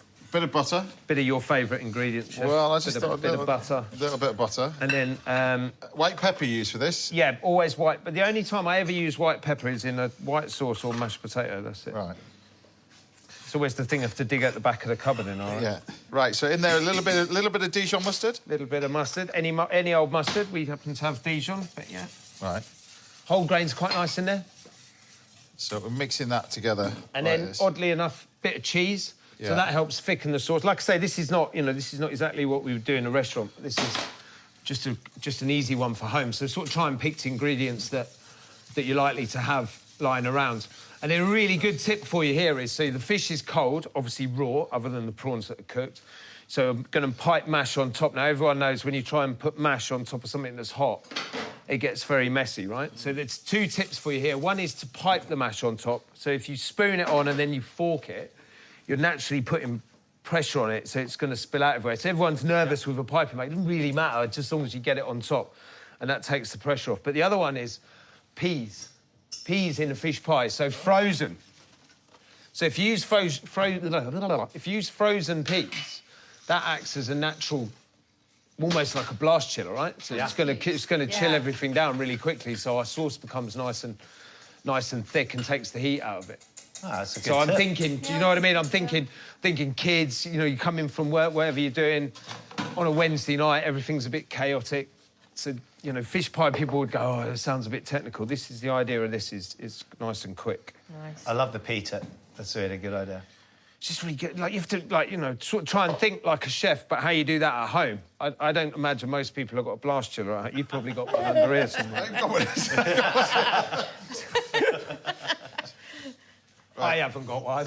butter. Bit of your favourite ingredient, Chef. Well, I just thought a bit of butter. A little bit of butter. And then... white pepper you use for this? Yeah, always white. But the only time I ever use white pepper is in a white sauce or mashed potato, that's it. Right. It's always the thing I have to dig out the back of the cupboard in, all right? Yeah. Right, so in there a little bit of Dijon mustard? A little bit of mustard. Any old mustard. We happen to have Dijon, but yeah. Right. Whole grain's quite nice in there. So we're mixing that together. And then, oddly enough, bit of cheese. Yeah. So that helps thicken the sauce. Like I say, this is not exactly what we would do in a restaurant. This is just an easy one for home. So sort of try and pick ingredients that you're likely to have lying around. And then a really good tip for you here is, so the fish is cold, obviously raw, other than the prawns that are cooked. So I'm going to pipe mash on top. Now, everyone knows when you try and put mash on top of something that's hot, it gets very messy, right? So there's 2 tips for you here. One is to pipe the mash on top. So if you spoon it on and then you fork it, you're naturally putting pressure on it, so it's going to spill out everywhere. So everyone's nervous with a piping bag. It doesn't really matter, just as long as you get it on top, and that takes the pressure off. But the other one is peas. Peas in a fish pie, so frozen. So if you use frozen peas, that acts as a natural, almost like a blast chiller, right? So it's going to chill everything down really quickly, so our sauce becomes nice and thick and takes the heat out of it. Oh, that's a good so I'm tip. thinking, do you know what I mean? I'm thinking kids, you know, you come in from work, whatever you're doing, on a Wednesday night, everything's a bit chaotic. So, you know, fish pie, people would go, oh, that sounds a bit technical. This is the idea of this is nice and quick. Nice. I love the pea tip. That's really a good idea. It's just really good. Like, you have to, like, you know, sort of try and think like a chef, but how you do that at home. I don't imagine most people have got a blast chiller at home. You've probably got one under here somewhere. I haven't got one.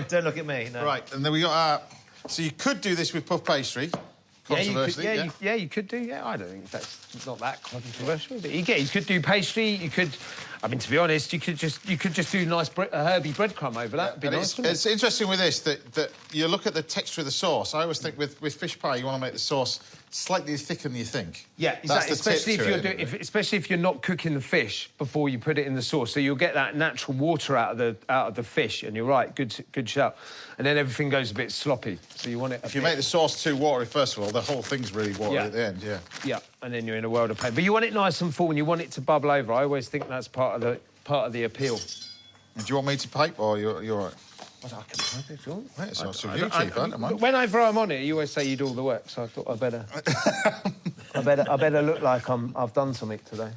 Don't look at me. No. Right, and then we got our... So you could do this with puff pastry. You could do. Yeah, I don't think that's not that controversial. But you could do pastry. You could, I mean, to be honest, you could just do nice herby breadcrumb over that. That'd be nice. It's interesting with this that you look at the texture of the sauce. I always think with fish pie, you want to make the sauce slightly thicker than you think. Yeah, exactly. Especially if you're not cooking the fish before you put it in the sauce, so you'll get that natural water out of the fish. And you're right, good shout. And then everything goes a bit sloppy, so you want it. If you make the sauce too watery, first of all, the whole thing's really watery at the end. Yeah. Yeah, and then you're in a world of pain. But you want it nice and full, and you want it to bubble over. I always think that's part of the appeal. Do you want me to pipe, or you're all right? Well, I can pipe if you want. Well, it's not so you, Chief. I don't mind. Whenever I'm on it, you always say you do all the work, so I thought I better look like I've done something today.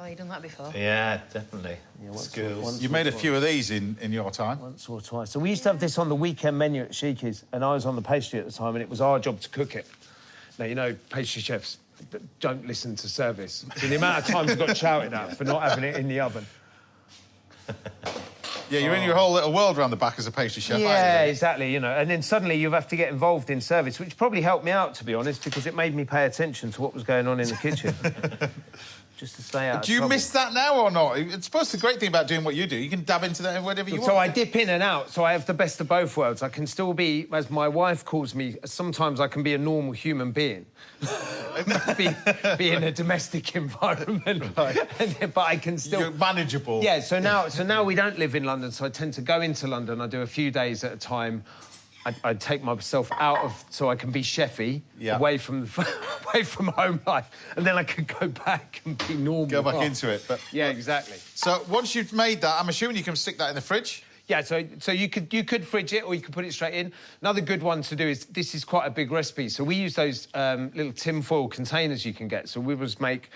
Oh, you've done that before? Yeah, definitely. Yeah, Skills. You made a few of these in your time? Once or twice. So we used to have this on the weekend menu at Sheiky's, and I was on the pastry at the time, and it was our job to cook it. Now, you know, pastry chefs don't listen to service. So the amount of times I got shouted at for not having it in the oven. Yeah, you're in your whole little world around the back as a pastry chef. Yeah, exactly, you know. And then suddenly you have to get involved in service, which probably helped me out, to be honest, because it made me pay attention to what was going on in the kitchen. Just to stay out of Do you trouble. miss that now or not? It's supposed to be the great thing about doing what you do. You can dab into that whatever you want. So I dip in and out, so I have the best of both worlds. I can still be, as my wife calls me, sometimes I can be a normal human being. be in a domestic environment. Right. But I can still... You're manageable. Yeah, so now we don't live in London, so I tend to go into London. I do a few days at a time. I take myself out of... So I can be chefy, away from the away from home life, and then I could go back and be normal. Go back into it. But yeah, exactly. So once you've made that, I'm assuming you can stick that in the fridge? Yeah, so you could fridge it or you could put it straight in. Another good one to do is, this is quite a big recipe, so we use those little tinfoil containers you can get. So we always make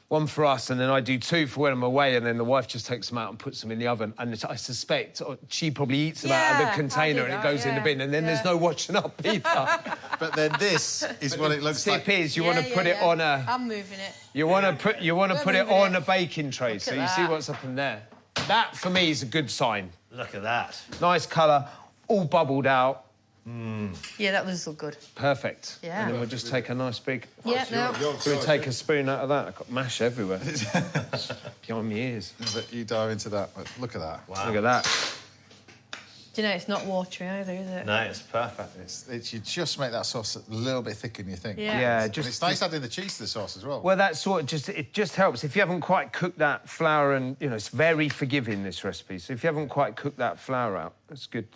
one for us, and then I do 2 for when I'm away, and then the wife just takes them out and puts them in the oven. And I suspect she probably eats them out of the container and it goes in the bin, and then there's no washing up either. But then this is what it looks like. The tip is you want to put it on a... I'm moving it. You want to put it on a baking tray, so you see what's up in there. That, for me, is a good sign. Look at that. Nice colour, all bubbled out. Yeah, that was good. Perfect. Yeah. And then we'll just take a nice big... Yeah, no. So we take a spoon out of that. I've got mash everywhere. Behind my ears. But you dive into that. But look at that. Wow. Look at that. Do you know, it's not watery either, is it? No, it's perfect. You just make that sauce a little bit thicker than you think. Yeah. And it's nice adding the cheese to the sauce as well. Well, that sort of it just helps. If you haven't quite cooked that flour, and, you know, it's very forgiving, this recipe. So if you haven't quite cooked that flour out, that's good.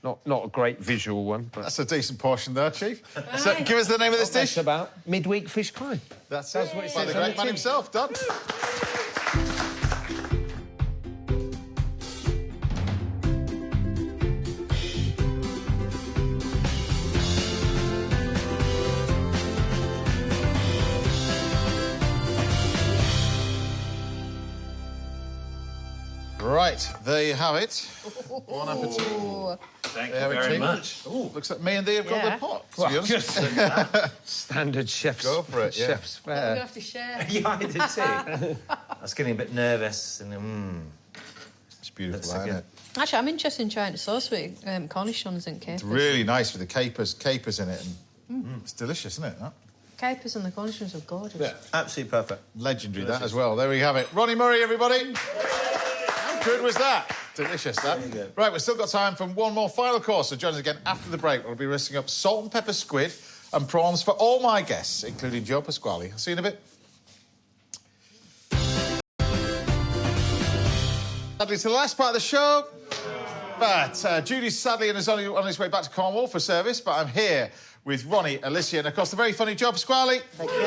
Not a great visual one, but... That's a decent portion there, Chief. So give us the name of this dish. It's about midweek fish pie. That's what it by says the on great the man tin. himself, done. Right, there you have it. Bon appetit. Thank you very much. Ooh, looks like me and Dee have got the pot, to be honest. Standard chef's... Go for it, yeah. Chef's We're fare. going to have to share. Yeah, I did too. I was getting a bit nervous and It's beautiful, That's isn't good. it? Actually, I'm interested in trying the sauce with cornichons and capers. It's really nice with the capers in it. And it's delicious, isn't it? That? Capers and the cornichons are gorgeous. Yeah. absolutely perfect. Legendary, that as well. There we have it. Ronnie Murray, everybody. How good was that? Delicious, that. Right, we've still got time for one more final course. So join us again after the break. We'll be risking up salt and pepper squid and prawns for all my guests, including Joe Pasquale. I'll see you in a bit. Sadly, to the last part of the show. But Judy's sadly on his way back to Cornwall for service, but I'm here with Ronnie, Alicia, and, of course, the very funny Joe Pasquale. Thank you.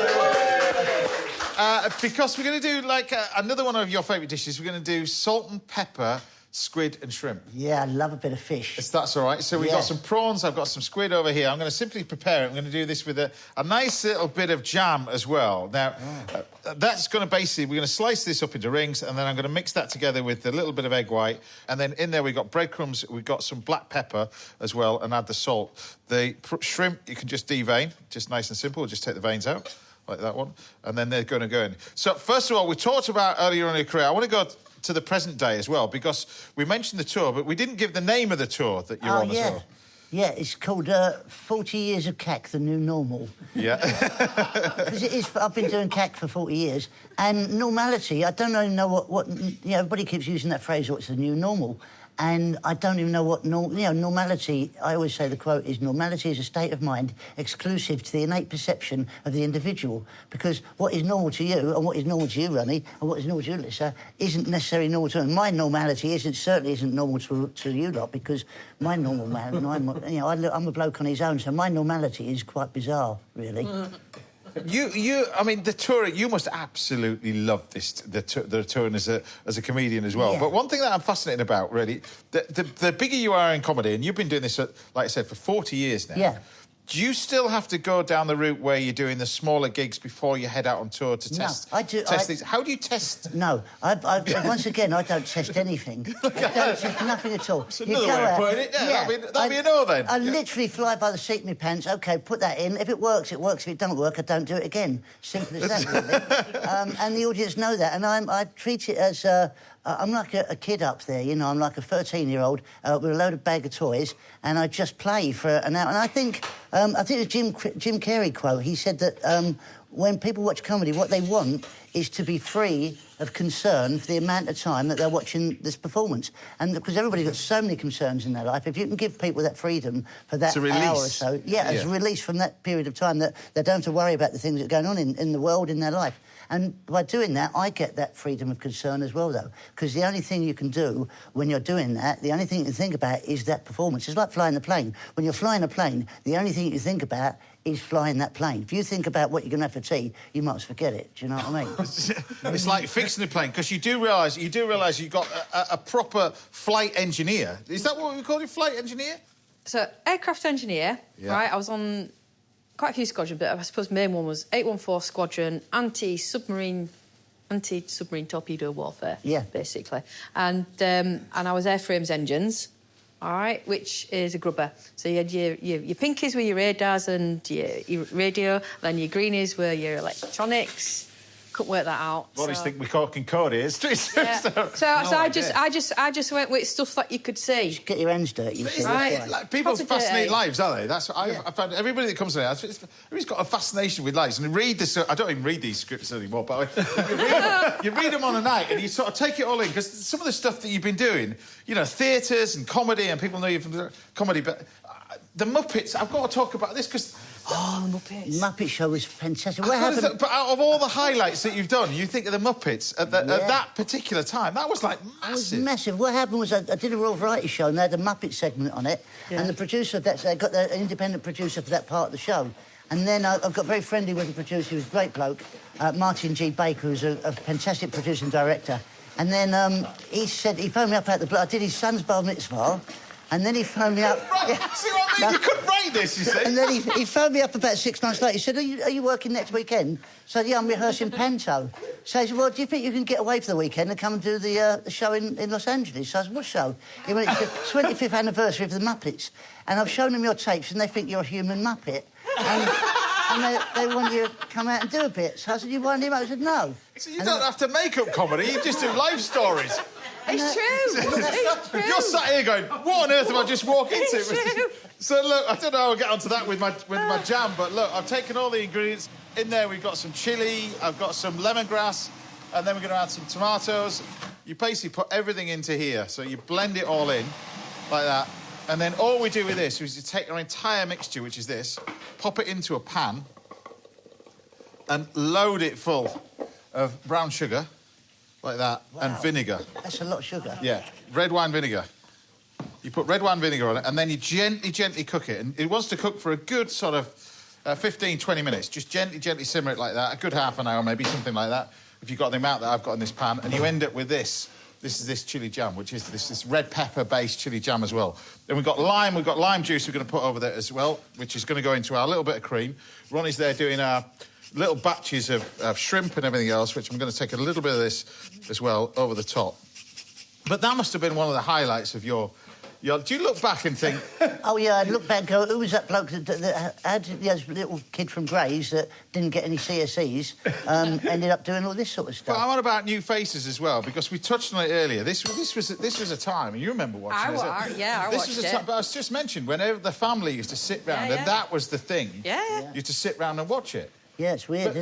Because we're going to do, like, another one of your favourite dishes. We're going to do salt and pepper, squid and shrimp. Yeah, I love a bit of fish. If that's all right. So we've got some prawns, I've got some squid over here. I'm going to simply prepare it. I'm going to do this with a nice little bit of jam as well. Now, that's going to basically... We're going to slice this up into rings, and then I'm going to mix that together with a little bit of egg white. And then in there we've got breadcrumbs, we've got some black pepper as well, and add the salt. The shrimp, you can just devein, just nice and simple. Just take the veins out, like that one. And then they're going to go in. So, first of all, we talked about earlier in your career. I want to go to the present day as well, because we mentioned the tour, but we didn't give the name of the tour that you're on as well. Yeah, it's called 40 Years of CAC, The New Normal. Yeah. Because it is, I've been doing CAC for 40 years, and normality, I don't even know what you know, everybody keeps using that phrase, what's the new normal? And I don't even know what, normality, I always say the quote is, normality is a state of mind exclusive to the innate perception of the individual. Because what is normal to you, and what is normal to you, Ronnie, and what is normal to you, Lisa, isn't necessarily normal to me. My normality certainly isn't normal to you lot, because my normal man, I'm a bloke on his own, so my normality is quite bizarre, really. I mean, the tour, you must absolutely love the tour as a comedian as well. Yeah. But one thing that I'm fascinated about, really, the bigger you are in comedy, and you've been doing this, like I said, for 40 years now. Yeah. Do you still have to go down the route where you're doing the smaller gigs before you head out on tour to test? No, I do. Test these. How do you test? No, once again, I don't test anything. I don't test nothing at all. That's another way of putting it. Yeah, that'd be a no then. I literally fly by the seat of my pants. OK, put that in. If it works, it works. If it don't work, I don't do it again. Simple as that, really. And the audience know that. And I treat it as... I'm like a kid up there, you know. I'm like a 13-year-old with a load of bag of toys, and I just play for an hour. And I think it was Jim Carrey quote. He said that when people watch comedy, what they want is to be free of concern for the amount of time that they're watching this performance. And because everybody's got so many concerns in their life, if you can give people that freedom for that hour or so, as a release from that period of time, that they don't have to worry about the things that are going on in the world, in their life. And by doing that, I get that freedom of concern as well, though, because the only thing you can do when you're doing that, the only thing you can think about is that performance. It's like flying a plane. When you're flying a plane, the only thing you think about is flying that plane. If you think about what you're going to have for tea, you might as well forget it. Do you know what I mean? It's like fixing a plane, because you do realise you've got a proper flight engineer. Is that what we call you, flight engineer? So, aircraft engineer, right? I was on quite a few squadrons, but I suppose the main one was 814 Squadron, anti-submarine torpedo warfare, basically. And I was airframes engines, all right, which is a grubber. So you had your pinkies were your radars and your radio, then your greenies were your electronics. Couldn't work that out. What do you think we're talking code here? Yeah. So I just went with stuff that you could see. Just get your hands dirty. Right. Like, people's fascinating lives, are they? That's what I found. Everybody that comes to me, everybody's got a fascination with lives. And read this. I don't even read these scripts anymore, but you read them on a night and you sort of take it all in, because some of the stuff that you've been doing, you know, theatres and comedy, and people know you from comedy, but the Muppets. I've got to talk about this because. Oh, the Muppets. Muppet Show was fantastic. What happened? But out of all the highlights that you've done, you think of the Muppets at that particular time. That was, like, massive. It was massive. What happened was I did a Royal Variety Show and they had a Muppet segment on it, and the producer of that, they got the independent producer for that part of the show. And then I've got very friendly with the producer, who's a great bloke, Martin G. Baker, who's a fantastic producer and director. And then he phoned me up out the blue. I did his son's bar mitzvah. And then he phoned me up... Right, yeah. See what I mean? You couldn't write this, you see. And then he phoned me up about 6 months later. He said, are you working next weekend? So, yeah, I'm rehearsing Panto. So he said, well, do you think you can get away for the weekend and come and do the show in Los Angeles? So I said, what show? He went, it's the 25th anniversary of the Muppets. And I've shown them your tapes and they think you're a human Muppet. And they want you to come out and do a bit. So I said, you wind him up? I said, no. So you don't have to make up comedy, you just do life stories. It's true. It's true. You're sat here going, what on earth have I just walked into? It's true. So, look, I don't know how I'll get onto that with my jam, but, look, I've taken all the ingredients. In there, we've got some chilli, I've got some lemongrass, and then we're going to add some tomatoes. You basically put everything into here, so you blend it all in, like that. And then all we do with this is you take our entire mixture, which is this, pop it into a pan, and load it full of brown sugar, like that, and vinegar. That's a lot of sugar. Yeah, red wine vinegar. You put red wine vinegar on it, and then you gently cook it. And it wants to cook for a good sort of 15, 20 minutes. Just gently simmer it like that, a good half an hour, maybe, something like that, if you've got the amount that I've got in this pan. And you end up with this. This is this chilli jam, which is this red pepper-based chilli jam as well. Then we've got lime juice we're going to put over there as well, which is going to go into our little bit of cream. Ronnie's there doing our little batches of shrimp and everything else, which I'm going to take a little bit of this as well over the top. But that must have been one of the highlights of your... Do you look back and think... Oh, yeah, I'd look back and go, who was that bloke that had this little kid from Grays that didn't get any CSEs, ended up doing all this sort of stuff? But I want about new faces as well, because we touched on it earlier. This was a time, and you remember watching this. I watched it. But I was just mentioned, whenever the family used to sit round, and that was the thing. Yeah. You used to sit round and watch it. Yeah, it's weird,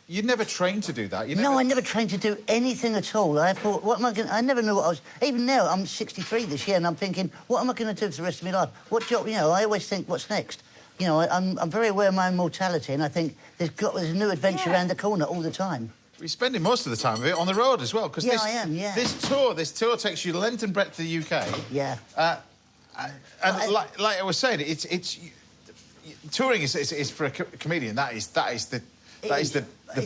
you never trained to do that. No, I never trained to do anything at all. I thought, what am I going to... I never knew what I was... Even now, I'm 63 this year, and I'm thinking, what am I going to do for the rest of my life? What job... You know, I always think, what's next? You know, I'm very aware of my own mortality, and I think there's a new adventure around the corner all the time. We're spending most of the time of it on the road as well, because I am, yeah. This tour takes you length and breadth of the UK. Yeah. Like I was saying, it's touring is for a comedian. That is the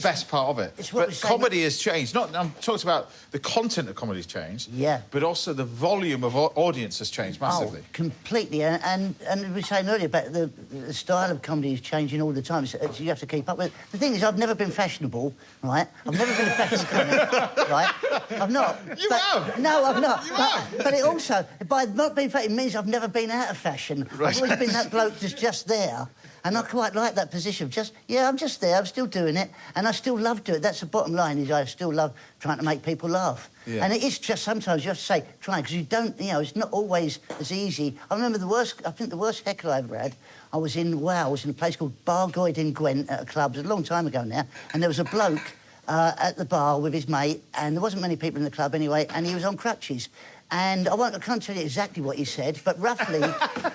best part of it. But comedy has changed. I'm talking about the content of comedy has changed. Yeah. But also the volume of audience has changed massively. Oh, completely. And we were saying earlier about the style of comedy is changing all the time. So you have to keep up with it. The thing is, I've never been fashionable, right? I've never been a fashion comic, right? I've not. You have? No, I've not. You have? But it also, by not being fashion, it means I've never been out of fashion. Right. I've always been that bloke that's just there. And I quite like that position of I'm just there, I'm still doing it, and I still love doing it. That's the bottom line, is I still love trying to make people laugh. Yeah. And it is just sometimes you have to say, try, because you don't, it's not always as easy. I remember the worst heckle I ever had, I was in Wales, in a place called Bargoed in Gwent at a club. It was a long time ago now, and there was a bloke at the bar with his mate, and there wasn't many people in the club anyway, and he was on crutches. And I can't tell you exactly what he said, but roughly,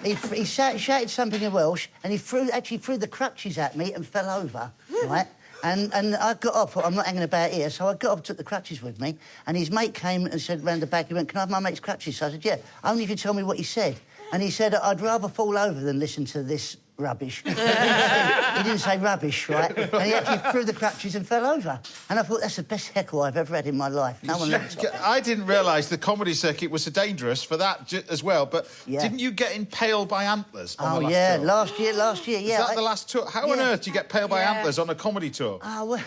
he shouted something in Welsh, and he actually threw the crutches at me and fell over, right? And I got off, I'm not hanging about here, so I got off, took the crutches with me, and his mate came and said round the back, he went, can I have my mate's crutches? So I said, yeah, only if you tell me what he said. And he said, I'd rather fall over than listen to this rubbish. He didn't say rubbish, right? And he actually threw the crutches and fell over. And I thought, that's the best heckle I've ever had in my life. No one ever... I didn't realise the comedy circuit was so dangerous for that as well, but didn't you get impaled by antlers on the last tour? last year, yeah. Is that the last tour? How on earth do you get impaled by antlers on a comedy tour? Oh, well...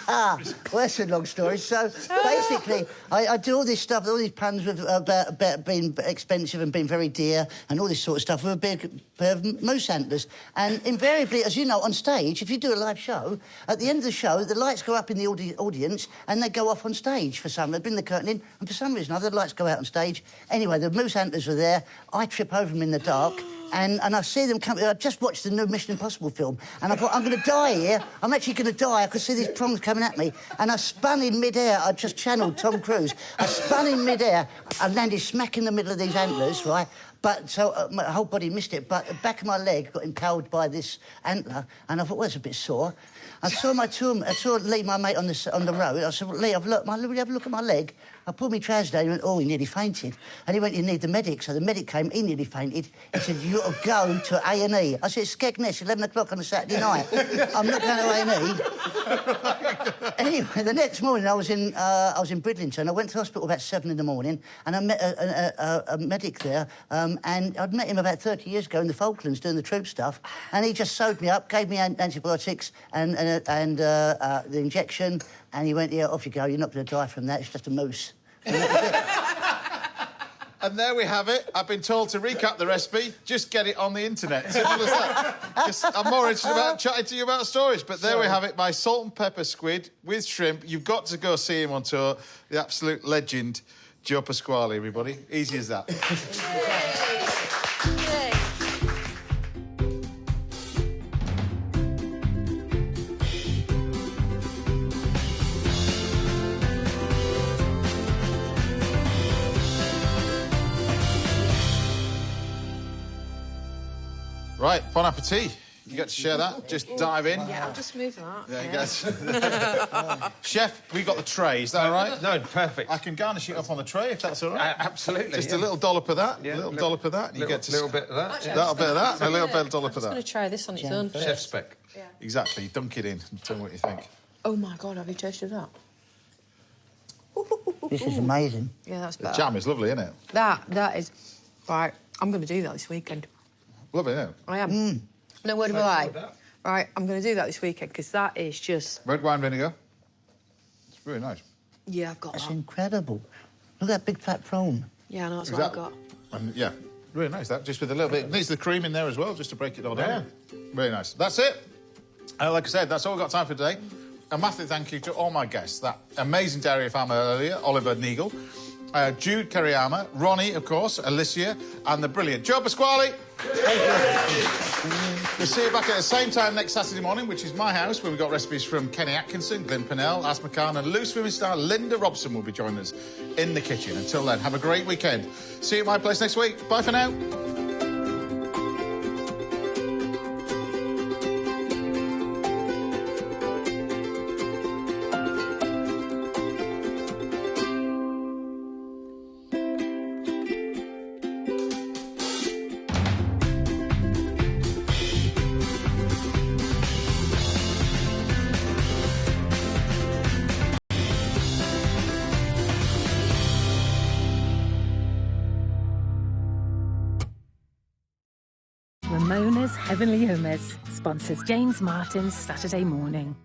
well, that's a long story. So, basically, I do all this stuff, all these puns with, about being expensive and being very dear and all this sort of stuff with a big pair of moose antlers. And invariably, as you know, on stage, if you do a live show, at the end of the show, the lights go up in the audience and they go off on stage for some. They bring the curtain in, and for some reason, other lights go out on stage. Anyway, the moose antlers were there. I trip over them in the dark. And I see them come... I just watched the new Mission Impossible film, and I thought, I'm going to die here. I'm actually going to die. I could see these prongs coming at me. And I spun in mid-air. I just channeled Tom Cruise. I spun in mid-air. I landed smack in the middle of these antlers, right? But so my whole body missed it. But the back of my leg got impaled by this antler, and I thought, well, it's a bit sore. I saw Lee, my mate, on the road. I said, well, Lee, have a look at my leg. I pulled my trousers down and went, oh, he nearly fainted. And he went, you need the medic. So the medic came, he nearly fainted. He said, you've got to go to A&E. I said, it's Skegness, 11 o'clock on a Saturday night. I'm not going to A&E. Anyway, the next morning I was in Bridlington. I went to the hospital about 7 in the morning, and I met a medic there, and I'd met him about 30 years ago in the Falklands doing the troop stuff, and he just sewed me up, gave me antibiotics and the injection, and he went, yeah, off you go, you're not going to die from that, it's just a moose. And And there we have it. I've been told to recap the recipe. Just get it on the internet. Simple as that. I'm more interested about chatting to you about stories. But there we have it. My salt and pepper squid with shrimp. You've got to go see him on tour. The absolute legend, Joe Pasquale, everybody. Easy as that. Right, bon appetit. You get to share that. Just dive in. Yeah, I'll just move that. There you go. Chef, we got the tray. Is that all right? No, perfect. I can garnish it up on the tray if that's all right. Absolutely. Just a little dollop of that. Yeah, a little dollop of that. You get to little bit of that. A little bit of that. And a little bit of dollop of that. I'm just going to try this on its own. Chef spec. Yeah. Exactly. Dunk it in and tell me what you think. Oh my God, have you tasted that? This is amazing. Yeah, that's The better. jam is lovely, isn't it? That is... Right, I'm going to do that this weekend. Lovely, isn't it? I am. No word of a lie. Right, I'm going to do that this weekend, because that is just... Red wine vinegar. It's really nice. Yeah, I've got That's that. incredible. Look at that big fat prawn. Yeah, I know, that's what I've got. Yeah, really nice, that. Just with a little bit... Needs the cream in there as well, just to break it all down. Really nice. That's it. Like I said, that's all we've got time for today. A massive thank you to all my guests. That amazing dairy farmer earlier, Oliver Neagle, Jude Kariyama, Ronnie, of course, Alicia, and the brilliant Joe Pasquale. Thank you. We'll see you back at the same time next Saturday morning, which is my house, where we've got recipes from Kenny Atkinson, Glyn Pennell, Asma Khan, and loose swimming star Linda Robson will be joining us in the kitchen. Until then, have a great weekend. See you at my place next week. Bye for now. Ramona's Heavenly Hummus sponsors James Martin's Saturday morning.